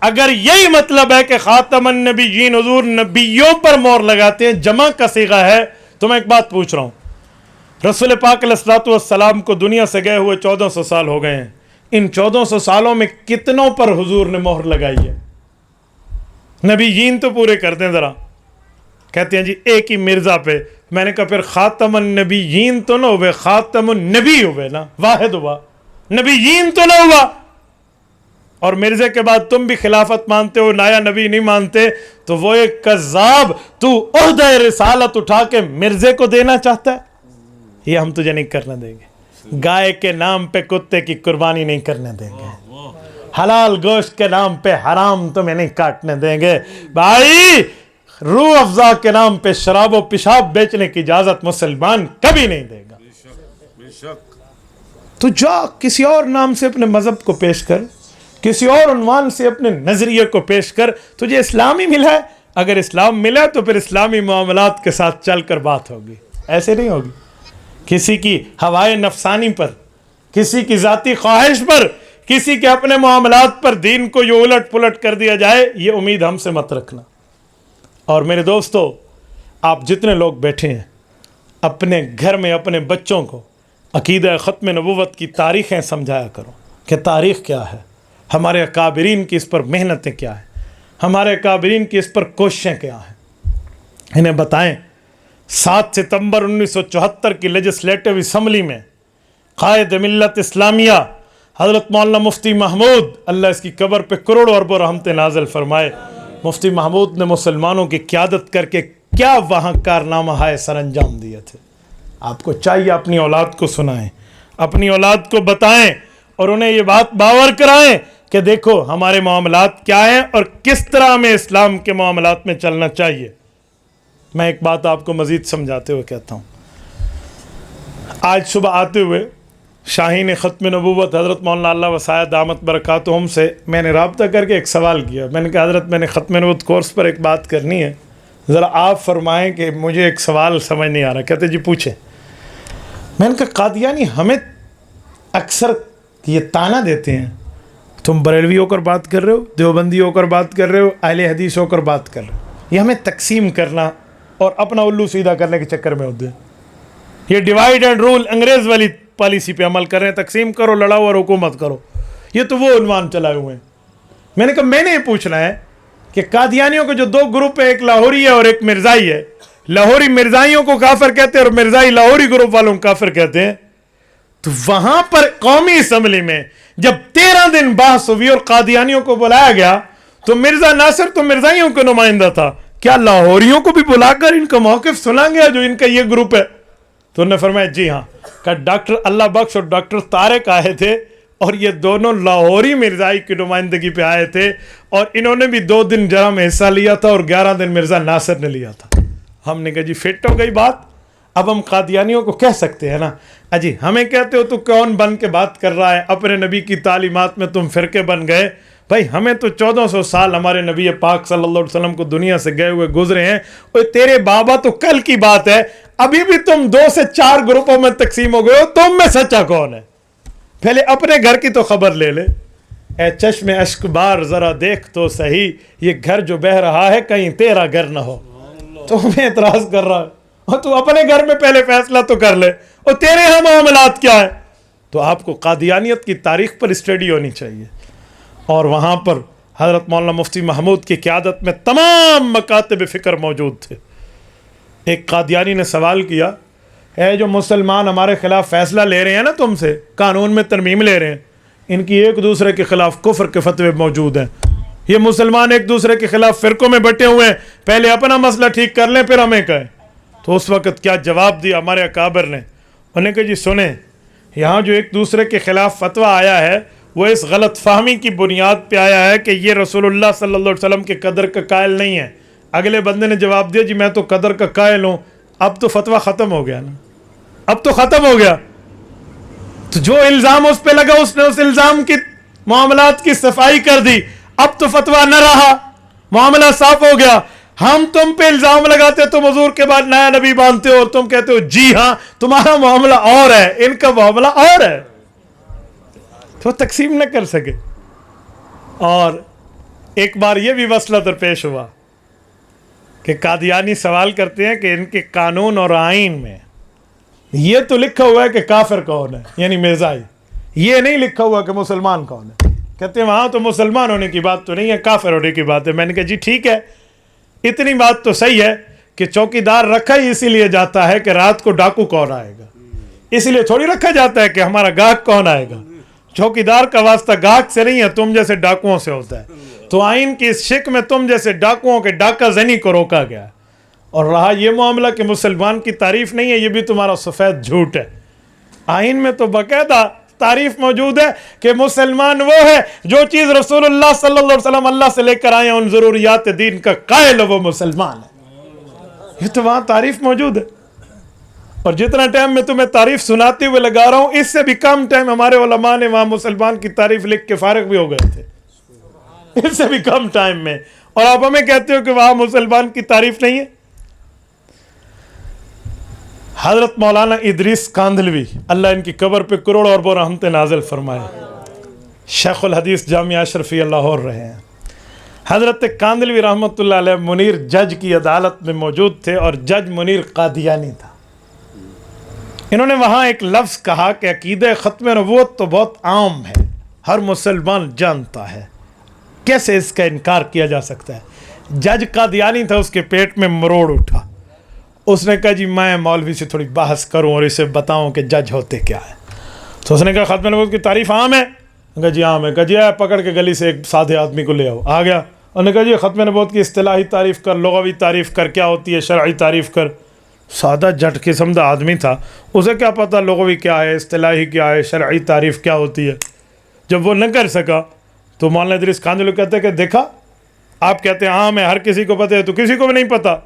اگر یہی مطلب ہے کہ خاتم النبیین حضور نبیوں پر مہر لگاتے ہیں، جمع کا صیغہ ہے، تو میں ایک بات پوچھ رہا ہوں، رسول پاک علیہ الصلوۃ والسلام کو دنیا سے گئے ہوئے 1400 سال ہو گئے ہیں. ان 1400 سالوں میں کتنوں پر حضور نے مہر لگائی ہے؟ نبیین تو پورے کرتے ہیں. ذرا کہتے ہیں جی ایک ہی مرزا پہ. میں نے کہا پھر خاتم النبیین تو نہ ہوئے، خاتم النبی ہوئے نا، واحد ہوا، نبیین تو نہ ہوا. اور مرزے کے بعد تم بھی خلافت مانتے ہو، نایا نبی نہیں مانتے، تو وہ ایک کذاب تو عہدہ رسالت اٹھا کے مرزے کو دینا چاہتا ہے. یہ ہم تجھے نہیں کرنے دیں گے. گائے کے نام پہ کتے کی قربانی نہیں کرنے دیں گے. حلال گوشت کے نام پہ حرام تمہیں نہیں کاٹنے دیں گے. بھائی روح افزا کے نام پہ شراب و پیشاب بیچنے کی اجازت مسلمان کبھی نہیں دے گا. تو جا کسی اور نام سے اپنے مذہب کو پیش کر، کسی اور عنوان سے اپنے نظریے کو پیش کر، تجھے اسلام ہی ملا ہے، اگر اسلام ملا تو پھر اسلامی معاملات کے ساتھ چل کر بات ہوگی، ایسے نہیں ہوگی۔ کسی کی ہوائے نفسانی پر، کسی کی ذاتی خواہش پر، کسی کے اپنے معاملات پر دین کو یہ الٹ پلٹ کر دیا جائے، یہ امید ہم سے مت رکھنا۔ اور میرے دوستو، آپ جتنے لوگ بیٹھے ہیں اپنے گھر میں اپنے بچوں کو عقیدہ ختم نبوت کی تاریخیں سمجھایا کرو کہ تاریخ کیا ہے، ہمارے اکابرین کی اس پر محنتیں کیا ہیں، ہمارے اکابرین کی اس پر کوششیں کیا ہیں، انہیں بتائیں۔ 7 ستمبر 1974 کی لیجسلیٹو اسمبلی میں قائد ملت اسلامیہ حضرت مولانا مفتی محمود، اللہ اس کی قبر پہ کروڑوں اربوں رحمتیں نازل فرمائے، مفتی محمود نے مسلمانوں کی قیادت کر کے کیا وہاں کارنامہ ہائے سر انجام دیے تھے۔ آپ کو چاہیے اپنی اولاد کو سنائیں، اپنی اولاد کو بتائیں اور انہیں یہ بات باور کرائیں کہ دیکھو ہمارے معاملات کیا ہیں اور کس طرح ہمیں اسلام کے معاملات میں چلنا چاہیے۔ میں ایک بات آپ کو مزید سمجھاتے ہوئے کہتا ہوں، آج صبح آتے ہوئے شاہین ختم نبوت حضرت مولانا اللہ وسائے دامت برکاتہم سے میں نے رابطہ کر کے ایک سوال کیا، میں نے کہا حضرت میں نے ختم نبوت کورس پر ایک بات کرنی ہے، ذرا آپ فرمائیں کہ مجھے ایک سوال سمجھ نہیں آ رہا۔ کہتے جی پوچھیں۔ میں نے کہا قادیانی ہمیں اکثر یہ تانا دیتے ہیں، تم بریلوی ہو کر بات کر رہے ہو، دیوبندی ہو کر بات کر رہے ہو، اہل حدیث ہو کر بات کر رہے ہو، یہ ہمیں تقسیم کرنا اور اپنا الو سیدھا کرنے کے چکر میں ہوتے ہیں، یہ ڈیوائیڈ اینڈ رول انگریز والی پالیسی پہ عمل کر رہے ہیں، تقسیم کرو، لڑاؤ اور حکومت کرو، یہ تو وہ عنوان چلائے ہوئے ہیں۔ میں نے کہا میں نے یہ پوچھنا ہے کہ قادیانیوں کے جو 2 گروپ ہیں، ایک لاہوری ہے اور ایک مرزائی ہے، لاہوری مرزائیوں کو کافر کہتے ہیں اور مرزائی لاہوری گروپ والوں کو کافر کہتے ہیں، تو وہاں پر قومی اسمبلی میں جب 13 دن بحث ہوئی اور قادیانیوں کو بلایا گیا تو مرزا ناصر تو مرزائیوں کا نمائندہ تھا، کیا لاہوریوں کو بھی بلا کر ان کا موقف سنا گیا جو ان کا یہ گروپ ہے؟ تو انہوں نے فرمایا جی ہاں، کہ ڈاکٹر اللہ بخش اور ڈاکٹر طارق آئے تھے اور یہ دونوں لاہوری مرزائی کی نمائندگی پہ آئے تھے اور انہوں نے بھی 2 دن جرا میں حصہ لیا تھا اور 11 دن مرزا ناصر نے لیا تھا۔ ہم نے کہا جی فٹ ہو گئی بات، اب ہم قادیانیوں کو کہہ سکتے ہیں نا، اجی ہمیں کہتے ہو تو کون بن کے بات کر رہا ہے، اپنے نبی کی تعلیمات میں تم فرقے بن گئے، بھائی ہمیں تو 1400 سال ہمارے نبی پاک صلی اللہ علیہ وسلم کو دنیا سے گئے ہوئے گزرے ہیں، اور تیرے بابا تو کل کی بات ہے، ابھی بھی تم 2 سے 4 گروپوں میں تقسیم ہو گئے ہو، تم میں سچا کون ہے؟ پہلے اپنے گھر کی تو خبر لے لے، اے چشم اشک بار ذرا دیکھ تو صحیح، یہ گھر جو بہ رہا ہے کہیں تیرا گھر نہ ہو۔ تو ہمیں اعتراض کر رہا ہے، اور تو اپنے گھر میں پہلے فیصلہ تو کر لے، اور تیرے ہاں معاملات کیا ہے؟ تو آپ کو قادیانیت کی تاریخ پر اسٹڈی ہونی چاہیے، اور وہاں پر حضرت مولانا مفتی محمود کی قیادت میں تمام مکاتب فکر موجود تھے۔ ایک قادیانی نے سوال کیا، اے جو مسلمان ہمارے خلاف فیصلہ لے رہے ہیں نا، تم سے قانون میں ترمیم لے رہے ہیں، ان کی ایک دوسرے کے خلاف کفر کے فتوے موجود ہیں، یہ مسلمان ایک دوسرے کے خلاف فرقوں میں بٹے ہوئے ہیں، پہلے اپنا مسئلہ ٹھیک کر لیں پھر ہمیں کہیں۔ تو اس وقت کیا جواب دیا ہمارے اکابر نے؟ انہوں نے کہا جی سنیں، یہاں جو ایک دوسرے کے خلاف فتویٰ آیا ہے وہ اس غلط فہمی کی بنیاد پہ آیا ہے کہ یہ رسول اللہ صلی اللہ علیہ وسلم کے قدر کا قائل نہیں ہے۔ اگلے بندے نے جواب دیا جی میں تو قدر کا قائل ہوں، اب تو فتویٰ ختم ہو گیا نا، اب تو ختم ہو گیا، تو جو الزام اس پہ لگا اس نے اس الزام کی معاملات کی صفائی کر دی، اب تو فتویٰ نہ رہا، معاملہ صاف ہو گیا۔ ہم تم پہ الزام لگاتے تم حضور کے بعد نیا نبی مانتے ہو اور تم کہتے ہو جی ہاں تمہارا معاملہ اور ہے، ان کا معاملہ اور ہے، تو تقسیم نہ کر سکے۔ اور ایک بار یہ بھی مسئلہ درپیش ہوا کہ قادیانی سوال کرتے ہیں کہ ان کے قانون اور آئین میں یہ تو لکھا ہوا ہے کہ کافر کون ہے، یعنی مرزائی، یہ نہیں لکھا ہوا کہ مسلمان کون ہے۔ کہتے ہیں وہاں تو مسلمان ہونے کی بات تو نہیں ہے، کافر ہونے کی بات ہے۔ میں نے کہا جی ٹھیک ہے، اتنی بات تو صحیح ہے کہ چوکیدار رکھا ہی اسی لیے جاتا ہے کہ رات کو ڈاکو کون آئے گا، اسی لیے تھوڑی رکھا جاتا ہے کہ ہمارا گاہک کون آئے گا۔ چوکیدار کا واسطہ گاہک سے نہیں ہے، تم جیسے ڈاکوؤں سے ہوتا ہے۔ تو آئین کی اس شک میں تم جیسے ڈاکوؤں کے ڈاکہ زنی کو روکا گیا، اور رہا یہ معاملہ کہ مسلمان کی تعریف نہیں ہے، یہ بھی تمہارا سفید جھوٹ ہے۔ آئین میں تو باقاعدہ تعریف موجود ہے کہ مسلمان وہ ہے جو چیز رسول اللہ صلی اللہ علیہ وسلم اللہ سے لے کر آئے ہیں، ان ضروریات دین کا قائل وہ مسلمان ہے، یہ تو وہاں تعریف موجود ہے۔ اور جتنا ٹائم میں تمہیں تعریف سناتے ہوئے لگا رہا ہوں، اس سے بھی کم ٹائم ہمارے علماء نے وہاں مسلمان کی تعریف لکھ کے فارغ بھی ہو گئے تھے، اس سے بھی کم ٹائم میں، اور آپ ہمیں کہتے ہو کہ وہاں مسلمان کی تعریف نہیں ہے۔ حضرت مولانا ادریس کاندھلوی، اللہ ان کی قبر پہ کروڑ اربوں رحمت نازل فرمائے، شیخ الحدیث جامعہ اشرفیہ لاہور رہے ہیں۔ حضرت کاندھلوی رحمۃ اللہ علیہ منیر جج کی عدالت میں موجود تھے، اور جج منیر قادیانی تھا۔ انہوں نے وہاں ایک لفظ کہا کہ عقیدہ ختم نبوت تو بہت عام ہے، ہر مسلمان جانتا ہے، کیسے اس کا انکار کیا جا سکتا ہے؟ جج قادیانی تھا، اس کے پیٹ میں مروڑ اٹھا، اس نے کہا جی میں مولوی سے تھوڑی بحث کروں اور اسے بتاؤں کہ جج ہوتے کیا ہے۔ تو اس نے کہا ختم نبوت کی تعریف عام ہے؟ کہا جی عام ہے۔ کہا جی پکڑ کے گلی سے ایک سادھے آدمی کو لے آؤ، آ گیا، انہوں نے کہا جی ختم نبوت کی اصطلاحی تعریف کر، لغوی تعریف کر، کیا ہوتی ہے، شرعی تعریف کر۔ سادہ جٹ قسم کا آدمی تھا، اسے کیا پتہ لغوی کیا ہے، اصطلاحی کیا ہے، شرعی تعریف کیا ہوتی ہے۔ جب وہ نہ کر سکا تو مولانا ادریس کاندھلوی کہتے کہ دیکھا آپ کہتے ہیں عام ہے، ہر کسی کو پتہ ہے، تو کسی کو بھی نہیں پتہ۔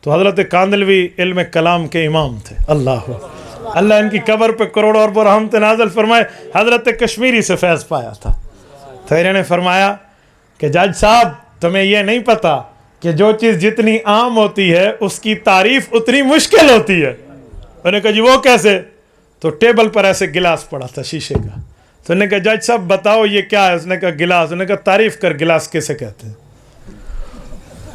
تو حضرت کاندھلوی علم کلام کے امام تھے، اللہ ان کی قبر پہ کروڑ اربوں رحمت نازل فرمائے۔ حضرت کشمیری سے فیض پایا تھا، تو انہوں نے فرمایا کہ جج صاحب تمہیں یہ نہیں پتا کہ جو چیز جتنی عام ہوتی ہے اس کی تعریف اتنی مشکل ہوتی ہے۔ انہوں نے کہا جی وہ کیسے؟ تو ٹیبل پر ایسے گلاس پڑا تھا شیشے کا، تو انہوں نے کہا جج صاحب بتاؤ یہ کیا ہے؟ اس نے کہا گلاس۔ انہوں نے کہا تعریف کر گلاس کیسے کہتے ہیں؟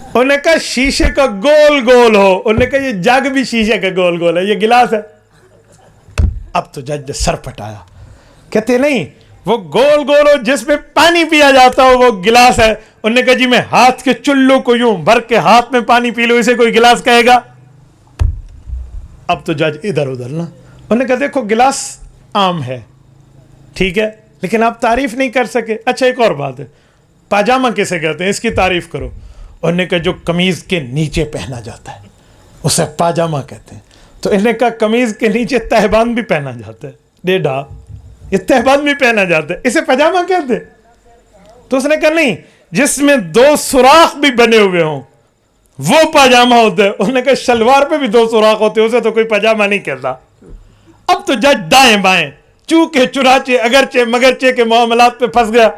انہوں نے کہا شیشے کا گول گول ہو۔ انہوں نے کہا یہ جگ بھی شیشے کا گول گول ہے، یہ گلاس ہے؟ اب تو جج نے سر پٹایا، کہتے نہیں وہ گول گول ہو جس میں پانی پیا جاتا ہو وہ گلاس ہے۔ انہوں نے کہا جی میں ہاتھ کے چلو کو یوں بھر کے ہاتھ میں پانی پی لوں، اسے کوئی گلاس کہے گا؟ اب تو جج ادھر ادھر نا، انہوں نے کہا دیکھو گلاس عام ہے ٹھیک ہے، لیکن آپ تعریف نہیں کر سکے۔ اچھا ایک اور بات ہے، پاجامہ کیسے کہتے ہیں؟ اس کی تعریف کرو۔ انہوں نے کہا جو قمیض کے نیچے پہنا جاتا ہے اسے پاجامہ کہتے ہیں۔ تو انہوں نے کہا قمیض کے نیچے تہبند بھی پہنا جاتا ہے، ڈیڈا یہ تہبند بھی پہنا جاتا ہے، اسے پاجامہ کہتے ہیں؟ تو اس نے کہا نہیں، جس میں دو سوراخ بھی بنے ہوئے ہوں وہ پاجامہ ہوتا ہے۔ انہوں نے کہا شلوار پہ بھی دو سوراخ ہوتے ہیں، اسے تو کوئی پاجامہ نہیں کہتا۔ اب تو جج دائیں بائیں چونکہ چنانچہ اگرچہ مگرچہ کے معاملات پہ پھنس گیا۔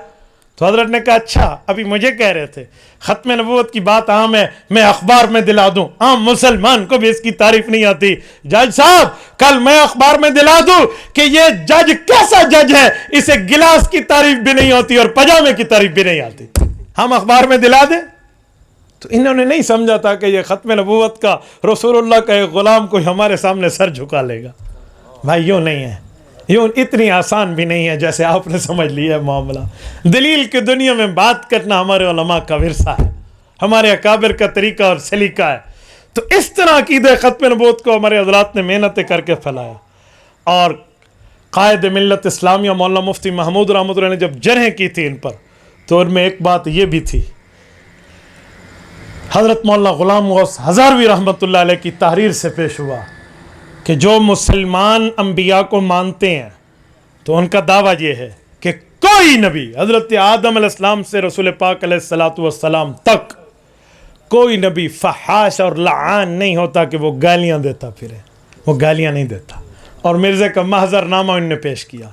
تو حضرت نے کہا اچھا ابھی مجھے کہہ رہے تھے ختم نبوت کی بات عام ہے، میں اخبار میں دلا دوں، عام مسلمان کو بھی اس کی تعریف نہیں آتی۔ جج صاحب کل میں اخبار میں دلا دوں کہ یہ جج کیسا جج ہے، اسے گلاس کی تعریف بھی نہیں ہوتی اور پاجامے کی تعریف بھی نہیں آتی، ہم اخبار میں دلا دیں؟ تو انہوں نے نہیں سمجھا تھا کہ یہ ختم نبوت کا رسول اللہ کا ایک غلام کوئی ہمارے سامنے سر جھکا لے گا۔ بھائی یوں نہیں ہے، یوں اتنی آسان بھی نہیں ہے جیسے آپ نے سمجھ لیا ہے معاملہ۔ دلیل کی دنیا میں بات کرنا ہمارے علماء کا ورثہ ہے، ہمارے اکابر کا طریقہ اور سلیقہ ہے۔ تو اس طرح عقیدہ ختم نبوت کو ہمارے حضرات نے محنتیں کر کے پھیلایا، اور قائد ملت اسلامیہ مولانا مفتی محمود رحمۃ اللہ نے جب جرحیں کی تھی ان پر، تو ان میں ایک بات یہ بھی تھی، حضرت مولانا غلام غوث ہزاروی رحمۃ اللہ علیہ کی تحریر سے پیش ہوا کہ جو مسلمان انبیاء کو مانتے ہیں تو ان کا دعویٰ یہ ہے کہ کوئی نبی حضرت آدم علیہ السلام سے رسول پاک علیہ السلام تک کوئی نبی فحاش اور لعان نہیں ہوتا کہ وہ گالیاں دیتا پھرے، وہ گالیاں نہیں دیتا۔ اور مرزے کا محضر نامہ ان نے پیش کیا،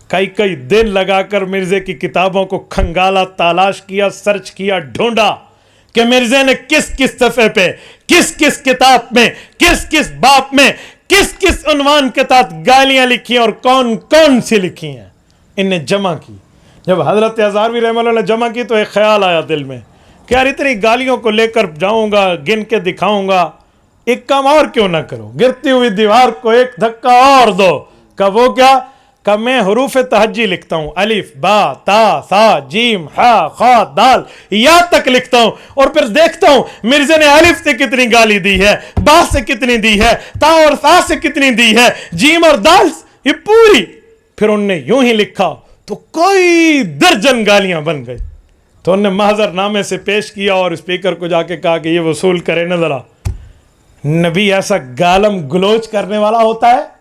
کئی دن لگا کر مرزے کی کتابوں کو کھنگالا، تلاش کیا، سرچ کیا، ڈھونڈا کہ مرزے نے کس کس صفحے پہ، کس کس کتاب میں، کس کس باب میں، کس کس عنوان کے تحت گالیاں لکھی ہیں اور کون کون سی لکھی ہیں، ان نے جمع کی۔ جب حضرت ہزاروی رحمہ اللہ نے جمع کی تو ایک خیال آیا دل میں کہ یار اتنی گالیوں کو لے کر جاؤں گا، گن کے دکھاؤں گا، ایک کام اور کیوں نہ کرو، گرتی ہوئی دیوار کو ایک دھکا اور دو۔ کہ وہ کیا؟ کہ میں حروف تہجی لکھتا ہوں، الف با تا سا جیم ہا خا دال یا تک لکھتا ہوں، اور پھر دیکھتا ہوں مرزا نے الف سے کتنی گالی دی ہے، با سے کتنی دی ہے، تا اور سا سے کتنی دی ہے، جیم اور دال یہ پوری۔ پھر انہوں نے یوں ہی لکھا تو کوئی درجن گالیاں بن گئی۔ تو انہوں نے محضر نامے سے پیش کیا اور اسپیکر کو جا کے کہا کہ یہ وصول کرے نا ذرا، نبی ایسا گالم گلوچ کرنے والا ہوتا ہے؟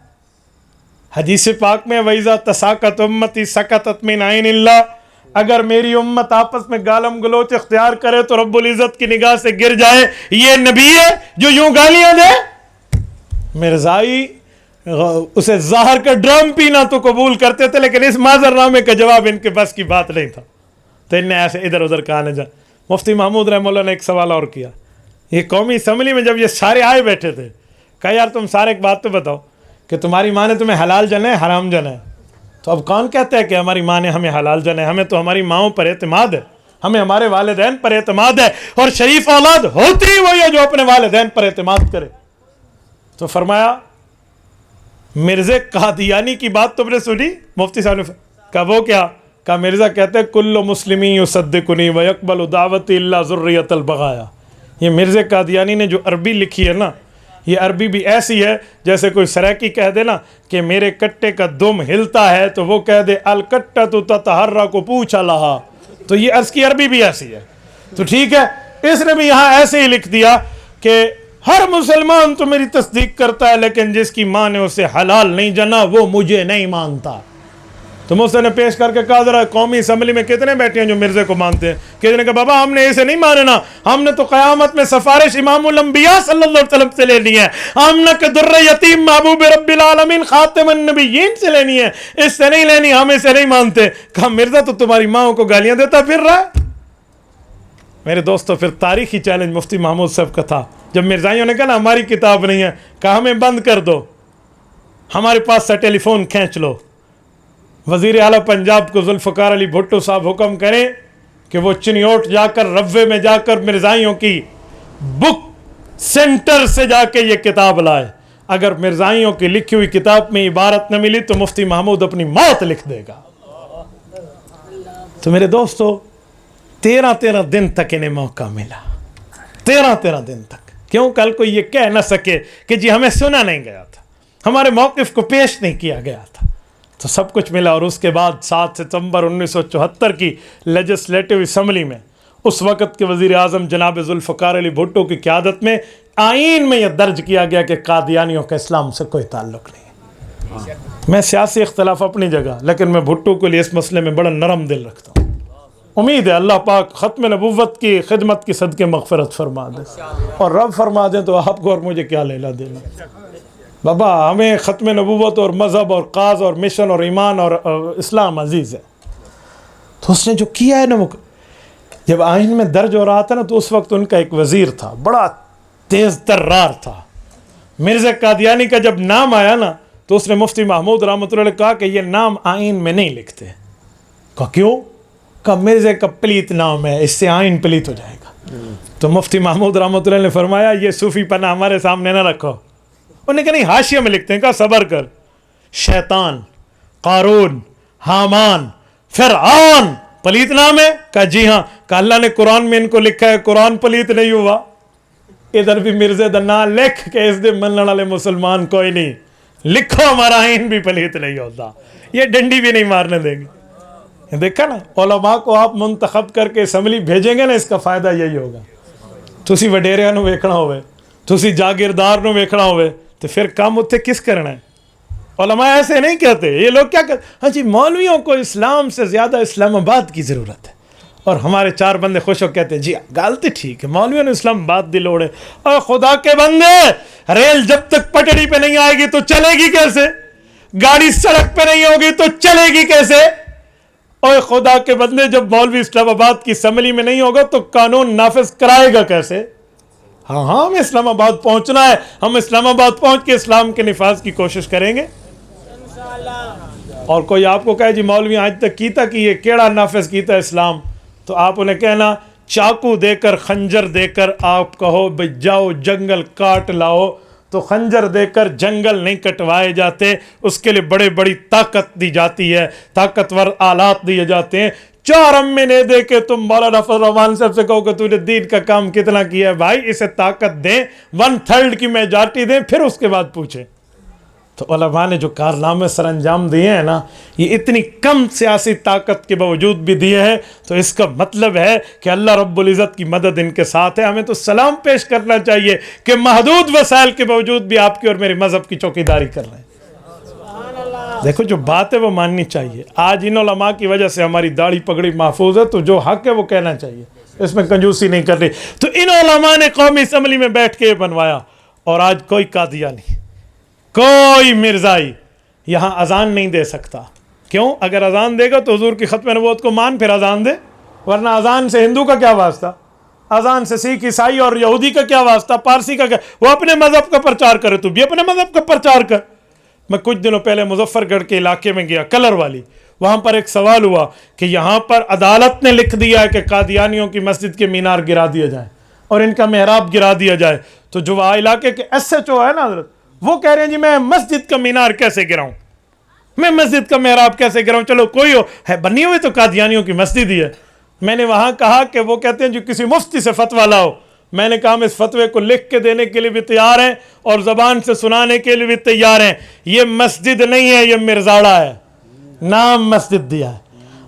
حدیث پاک میں وَإِذَا تَسَاقَتْ أُمَّتِي سَقَطَتْ مِنْ عَيْنِ اللَّهِ، اگر میری امت آپس میں گالم گلوچ اختیار کرے تو رب العزت کی نگاہ سے گر جائے۔ یہ نبی ہے جو یوں گالیاں دے؟ مرزائی اسے زہر کا ڈرم پینا تو قبول کرتے تھے، لیکن اس معذر نامے کا جواب ان کے بس کی بات نہیں تھا، تو ان نے ایسے ادھر ادھر کہا نہ جا۔ مفتی محمود رحمہ اللہ نے ایک سوال اور کیا، یہ قومی اسمبلی میں جب یہ سارے آئے بیٹھے تھے، کہا یار تم سارے ایک بات تو بتاؤ کہ تمہاری ماں نے تمہیں حلال جنا ہے حرام جنا ہے؟ تو اب کون کہتا ہے کہ ہماری ماں نے ہمیں حلال جنا ہے؟ ہمیں تو ہماری ماؤں پر اعتماد ہے، ہمیں ہمارے والدین پر اعتماد ہے، اور شریف اولاد ہوتی وہی ہے جو اپنے والدین پر اعتماد کرے۔ تو فرمایا مرزا قادیانی کی بات تم نے سنی؟ مفتی صاحب نے کہا وہ کیا؟ کہا مرزا کہتے ہیں کل مسلمی یصدقنی ویقبل دعوتی الا ذریۃ البغایا۔ یہ مرزا قادیانی نے جو عربی لکھی ہے نا، یہ عربی بھی ایسی ہے جیسے کوئی سریکی کہہ دے نا کہ میرے کٹے کا دم ہلتا ہے تو وہ کہہ دے الکٹۃ تتحرک پوچھا لہا، تو یہ عرض کی عربی بھی ایسی ہے۔ تو ٹھیک ہے، اس نے بھی یہاں ایسے ہی لکھ دیا کہ ہر مسلمان تو میری تصدیق کرتا ہے، لیکن جس کی ماں نے اسے حلال نہیں جنا وہ مجھے نہیں مانتا۔ تو مجھ سے نے پیش کر کے کہا ذرا قومی اسمبلی میں کتنے بیٹھے ہیں جو مرزے کو مانتے ہیں؟ کسی نے کہا بابا ہم نے اسے نہیں مانے نا، ہم نے تو قیامت میں سفارش امام الانبیاء صلی اللہ علیہ وسلم سے لینی ہے، آمنہ کے در یتیم محبوب رب العالمین خاتم النبیین سے لینی ہے، اس سے نہیں لینی، ہم اسے نہیں مانتے۔ کہا مرزا تو تمہاری ماں کو گالیاں دیتا پھر رہا ہے۔ میرے دوستو پھر تاریخی چیلنج مفتی محمود صاحب کا تھا، جب مرزائیوں نے کہا نا ہماری کتاب نہیں ہے، کہا ہمیں بند کر دو، ہمارے پاس سے ٹیلی فون کھینچ لو۔ وزیر اعلیٰ پنجاب کو ذوالفقار علی بھٹو صاحب حکم کریں کہ وہ چنیوٹ جا کر روے میں جا کر مرزائیوں کی بک سینٹر سے جا کے یہ کتاب لائے۔ اگر مرزائیوں کی لکھی ہوئی کتاب میں عبارت نہ ملی تو مفتی محمود اپنی موت لکھ دے گا۔ تو میرے دوستو 13 دن تک انہیں موقع ملا، 13 دن تک، کیوں کل کوئی یہ کہہ نہ سکے کہ جی ہمیں سنا نہیں گیا تھا، ہمارے موقف کو پیش نہیں کیا گیا تھا۔ تو سب کچھ ملا، اور اس کے بعد 7 ستمبر 1974 کی لیجسلیٹو اسمبلی میں اس وقت کے وزیر اعظم جناب ذوالفقار علی بھٹو کی قیادت میں آئین میں یہ درج کیا گیا کہ قادیانیوں کا اسلام سے کوئی تعلق نہیں ہے۔ میں سیاسی اختلاف اپنی جگہ، لیکن میں بھٹو کے لیے اس مسئلے میں بڑا نرم دل رکھتا ہوں۔ امید ہے اللہ پاک ختم نبوت کی خدمت کی صدقے مغفرت فرما دے، اور رب فرما دیں تو آپ کو اور مجھے کیا لینا دینا۔ بابا ہمیں ختم نبوت اور مذہب اور قاز اور مشن اور ایمان اور اسلام عزیز ہے۔ تو اس نے جو کیا ہے نا، جب آئین میں درج ہو رہا تھا نا، تو اس وقت ان کا ایک وزیر تھا بڑا تیز ترار تھا، مرزا قادیانی کا جب نام آیا نا تو اس نے مفتی محمود رحمۃ اللہ علیہ کہا کہ یہ نام آئین میں نہیں لکھتے۔ کہا کیوں؟ کہا مرزا کا پلیت نام ہے، اس سے آئین پلیت ہو جائے گا۔ تو مفتی محمود رحمۃ اللہ نے فرمایا یہ صوفی پناہ ہمارے سامنے نہ رکھو۔ انہوں نے کہا نہیں حاشیے میں لکھتے ہیں۔ کہا صبر کر، شیطان، قارون، حامان، فرعون پلیت نام ہے؟ کہا جی ہاں۔ کہا اللہ نے قرآن میں ان کو لکھا ہے قرآن پلیت نہیں ہوا؟ ادھر بھی مرزے دا نام لکھ کے اس دے منن والے مسلمان کوئی نہیں، لکھو ہمارا آئین بھی پلیت نہیں ہوتا، یہ ڈنڈی بھی نہیں مارنے دیں گے۔ دیکھا نا، علماء کو آپ منتخب کر کے اسمبلی بھیجیں گے نا، اس کا فائدہ یہی ہوگا۔ تسی وڈیریاں نو ویکھنا ہوئے، تسی جاگیردار نو ویکھنا ہوئے، تو پھر کام اتنے کس کرنا ہے؟ علماء ایسے نہیں کہتے، یہ لوگ کیا کہتے؟ ہاں جی مولویوں کو اسلام سے زیادہ اسلام آباد کی ضرورت ہے، اور ہمارے 4 بندے خوش ہو کہتے ہیں جی غلطی ٹھیک ہے، مولویوں نے اسلام آباد دی لوڑ ہے۔ اور خدا کے بندے، ریل جب تک پٹڑی پہ نہیں آئے گی تو چلے گی کیسے؟ گاڑی سڑک پہ نہیں ہوگی تو چلے گی کیسے؟ اور خدا کے بندے جب مولوی اسلام آباد کی اسمبلی میں نہیں ہوگا تو قانون نافذ کرائے گا کیسے؟ ہاں ہم اسلام آباد پہنچنا ہے، ہم اسلام آباد پہنچ کے اسلام کے نفاذ کی کوشش کریں گے۔ اور کوئی آپ کو کہے جی مولوی آج تک کیتا کہ یہ کیڑا نافذ کیتا اسلام، تو آپ انہیں کہنا چاقو دے کر خنجر دے کر آپ کہو بھئی جاؤ جنگل کاٹ لاؤ، تو خنجر دے کر جنگل نہیں کٹوائے جاتے، اس کے لیے بڑے بڑی طاقت دی جاتی ہے، طاقتور آلات دیے جاتے ہیں۔ 4 امّے دے کے تم مولانا فضل الرحمان صاحب سے کہو کہ تو نے دین کا کام کتنا کیا ہے، بھائی اسے طاقت دیں، 1/3 کی میجارٹی دیں، پھر اس کے بعد پوچھیں۔ تو علماء نے جو کارنامے سر انجام دیے ہیں نا، یہ اتنی کم سیاسی طاقت کے باوجود بھی دیے ہیں، تو اس کا مطلب ہے کہ اللہ رب العزت کی مدد ان کے ساتھ ہے۔ ہمیں تو سلام پیش کرنا چاہیے کہ محدود وسائل کے باوجود بھی آپ کی اور میرے مذہب کی چوکیداری کر رہے ہیں۔ دیکھو جو بات ہے وہ ماننی چاہیے۔ آج ان علماء کی وجہ سے ہماری داڑھی پگڑی محفوظ ہے، تو جو حق ہے وہ کہنا چاہیے، اس میں کنجوسی نہیں کرنی۔ تو ان علماء نے قومی اسمبلی میں بیٹھ کے یہ بنوایا، اور آج کوئی قادیانی کوئی مرزائی یہاں اذان نہیں دے سکتا. کیوں؟ اگر اذان دے گا تو حضور کی ختم نبوت کو مان پھر اذان دے، ورنہ اذان سے ہندو کا کیا واسطہ، اذان سے سکھ عیسائی اور یہودی کا کیا واسطہ، پارسی کا کیا؟ وہ اپنے مذہب کا پرچار کرے، تو بھی اپنے مذہب کا پرچار کر. میں کچھ دنوں پہلے مظفر گڑھ کے علاقے میں گیا، کلر والی، وہاں پر ایک سوال ہوا کہ یہاں پر عدالت نے لکھ دیا ہے کہ قادیانیوں کی مسجد کے مینار گرا دیا جائے اور ان کا محراب گرا دیا جائے. تو جو وہاں علاقے کے ایس ایچ او ہے نا حضرت، وہ کہہ رہے ہیں جی میں مسجد کا مینار کیسے گراؤں، میں مسجد کا محراب کیسے گراؤں، چلو کوئی ہو ہے بنی ہوئی تو قادیانیوں کی مسجد ہی ہے. میں نے وہاں کہا کہ وہ کہتے ہیں جو کسی مفتی سے فتویٰ لاؤ. میں نے کہا ہم اس فتوے کو لکھ کے دینے کے لیے بھی تیار ہیں اور زبان سے سنانے کے لیے بھی تیار ہیں. یہ مسجد نہیں ہے، یہ مرزاڑا ہے، نام مسجد دیا ہے.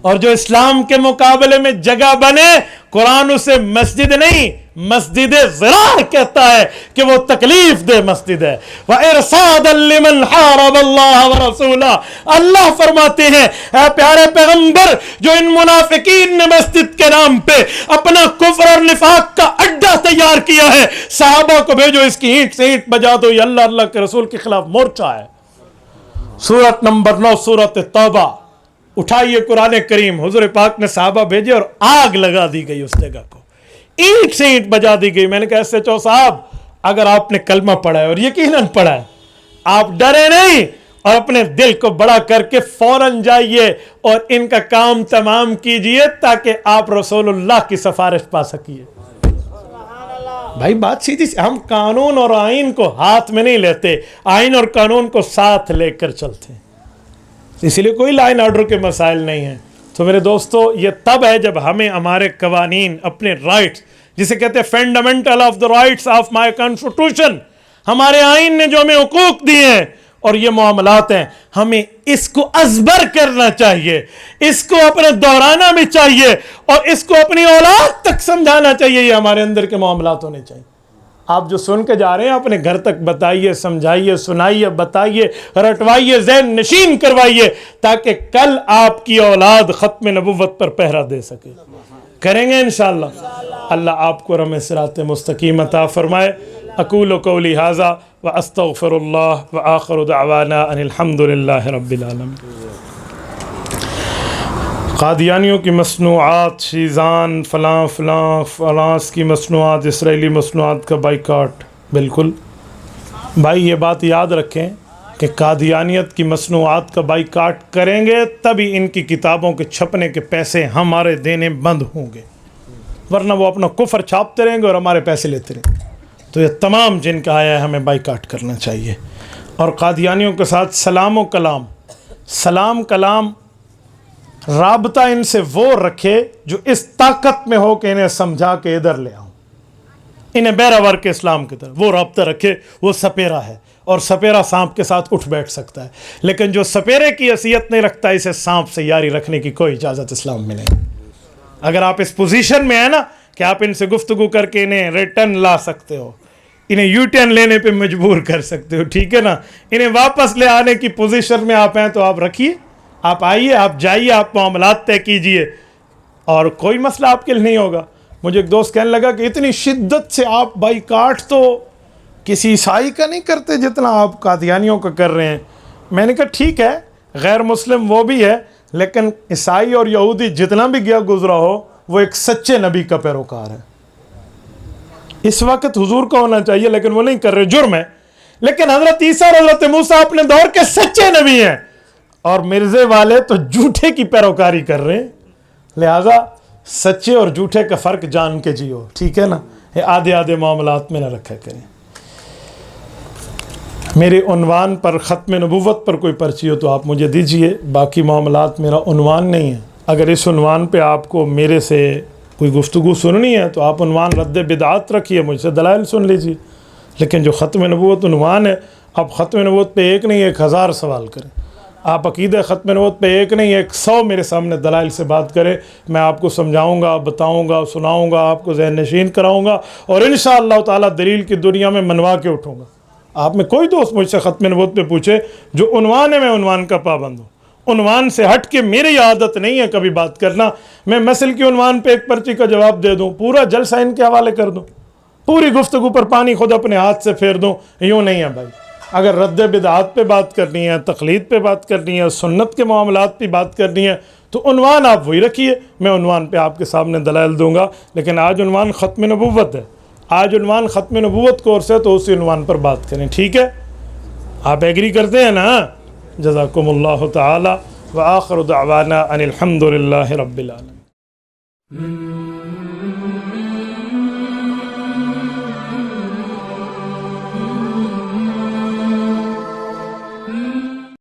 اور جو اسلام کے مقابلے میں جگہ بنے، قرآن اسے مسجد نہیں مسجد ضرار کہتا ہے کہ وہ تکلیف دہ مسجد ہے. وَإِرْصَادًا لِمَنْ حَارَبَ اللَّهَ وَرَسُولَهُ. اللہ فرماتے ہیں اے پیارے پیغمبر، جو ان منافقین نے مسجد کے نام پہ اپنا کفر اور نفاق کا اڈا تیار کیا ہے، صحابہ کو بھیجو اس کی اینٹ سے اینٹ بجا دو. یہ اللہ کے رسول کے خلاف مورچہ ہے. سورت نمبر 9 سورت توبہ. اٹھائیے قرآن کریم. حضور پاک نے صحابہ بھیجے اور آگ لگا دی گئی اس جگہ کو، اینٹ سے اینٹ بجا دی گئی. میں نے کہا ایسے چو صاحب، اگر آپ نے کلمہ پڑھا ہے اور یقیناً پڑھا ہے، آپ ڈرے نہیں اور اپنے دل کو بڑا کر کے فوراً جائیے اور ان کا کام تمام کیجئے تاکہ آپ رسول اللہ کی سفارش پا سکیے. بھائی بات سیدھی سی، ہم قانون اور آئین کو ہاتھ میں نہیں لیتے، آئین اور قانون کو ساتھ لے کر چلتے ہیں. اسی لیے کوئی لائن آرڈر کے مسائل نہیں ہیں. تو میرے دوستو، یہ تب ہے جب ہمیں ہمارے قوانین، اپنے رائٹس، جسے کہتے ہیں fundamental of the rights of my constitution, ہمارے آئین نے جو ہمیں حقوق دیے ہیں اور یہ معاملات ہیں، ہمیں اس کو ازبر کرنا چاہیے، اس کو اپنے دہرانا بھی چاہیے اور اس کو اپنی اولاد تک سمجھانا چاہیے. یہ ہمارے اندر کے معاملات ہونے چاہیے. آپ جو سن کے جا رہے ہیں اپنے گھر تک بتائیے، سمجھائیے، سنائیے، بتائیے، رٹوائیے، ذہن نشین کروائیے تاکہ کل آپ کی اولاد ختم نبوت پر پہرا دے سکے. کریں گے انشاءاللہ. اللہ آپ کو رحم صراط مستقیم عطا فرمائے. اقول قولی ھذا واستغفر اللہ وآخر دعوانا ان الحمد للہ رب العالمین. قادیانیوں کی مصنوعات، شیزان، فلاں کی مصنوعات، اسرائیلی مصنوعات کا بائیکاٹ. بالکل بھائی یہ بات یاد رکھیں کہ قادیانیت کی مصنوعات کا بائیکاٹ کریں گے تبھی ان کی کتابوں کے چھپنے کے پیسے ہمارے دینے بند ہوں گے، ورنہ وہ اپنا کفر چھاپتے رہیں گے اور ہمارے پیسے لیتے رہیں گے. تو یہ تمام جن کا آیا ہے ہمیں بائیکاٹ کرنا چاہیے. اور قادیانیوں کے ساتھ سلام و کلام، سلام کلام رابطہ ان سے وہ رکھے جو اس طاقت میں ہو کہ انہیں سمجھا کے ادھر لے آؤں، انہیں بیراور کے اسلام کی طرف وہ رابطہ رکھے. وہ سپیرا ہے اور سپیرا سانپ کے ساتھ اٹھ بیٹھ سکتا ہے، لیکن جو سپیرے کی حیثیت نہیں رکھتا اسے سانپ سے یاری رکھنے کی کوئی اجازت اسلام میں نہیں. اگر آپ اس پوزیشن میں ہیں نا کہ آپ ان سے گفتگو کر کے انہیں ریٹرن لا سکتے ہو، انہیں یو ٹرن لینے پہ مجبور کر سکتے ہو، ٹھیک ہے نا، انہیں واپس لے آنے کی پوزیشن میں آپ ہیں تو آپ رکھیے، آپ آئیے، آپ جائیے، آپ معاملات طے کیجئے اور کوئی مسئلہ آپ کے لیے نہیں ہوگا. مجھے ایک دوست کہنے لگا کہ اتنی شدت سے آپ بائیکاٹ تو کسی عیسائی کا نہیں کرتے جتنا آپ قادیانیوں کا کر رہے ہیں. میں نے کہا ٹھیک ہے، غیر مسلم وہ بھی ہے، لیکن عیسائی اور یہودی جتنا بھی گیا گزرا ہو وہ ایک سچے نبی کا پیروکار ہے. اس وقت حضور کا ہونا چاہیے لیکن وہ نہیں کر رہے، جرم ہے. لیکن حضرت عیسیٰ اور حضرت موسیٰ اپنے دور کے سچے نبی ہیں اور مرزے والے تو جھوٹے کی پیروکاری کر رہے ہیں. لہذا سچے اور جھوٹے کا فرق جان کے جیو، ٹھیک ہے نا، یہ آدھے آدھے معاملات میں نہ رکھا کریں. میرے عنوان پر ختم نبوت پر کوئی پرچی ہو تو آپ مجھے دیجئے، باقی معاملات میرا عنوان نہیں ہے. اگر اس عنوان پہ آپ کو میرے سے کوئی گفتگو سننی ہے تو آپ عنوان رد بدعات رکھیے، مجھ سے دلائل سن لیجئے. لیکن جو ختم نبوت عنوان ہے، آپ ختم نبوت پہ ایک نہیں 1000 سوال کریں. آپ عقیدہ ختم نبوت پہ ایک نہیں 100 میرے سامنے دلائل سے بات کریں، میں آپ کو سمجھاؤں گا، بتاؤں گا، سناؤں گا، آپ کو ذہن نشین کراؤں گا اور انشاءاللہ تعالیٰ دلیل کی دنیا میں منوا کے اٹھوں گا. آپ میں کوئی دوست مجھ سے ختم نبوت پہ پوچھے، جو عنوان ہے میں عنوان کا پابند ہوں. عنوان سے ہٹ کے میری عادت نہیں ہے کبھی بات کرنا. میں مثل کی عنوان پہ ایک پرچی کا جواب دے دوں، پورا جلسہ ان کے حوالے کر دوں، پوری گفتگو پر پانی خود اپنے ہاتھ سے پھیر دوں، یوں نہیں ہے بھائی. اگر رد بدعات پہ بات کرنی ہے، تقلید پہ بات کرنی ہے، سنت کے معاملات پہ بات کرنی ہے تو عنوان آپ وہی رکھیے، میں عنوان پہ آپ کے سامنے دلائل دوں گا. لیکن آج عنوان ختم نبوت ہے، آج عنوان ختم نبوت کورس ہے، تو اسی عنوان پر بات کریں. ٹھیک ہے، آپ ایگری کرتے ہیں نا؟ جزاکم اللہ تعالی وآخر دعوانا ان الحمد للہ رب العالمین.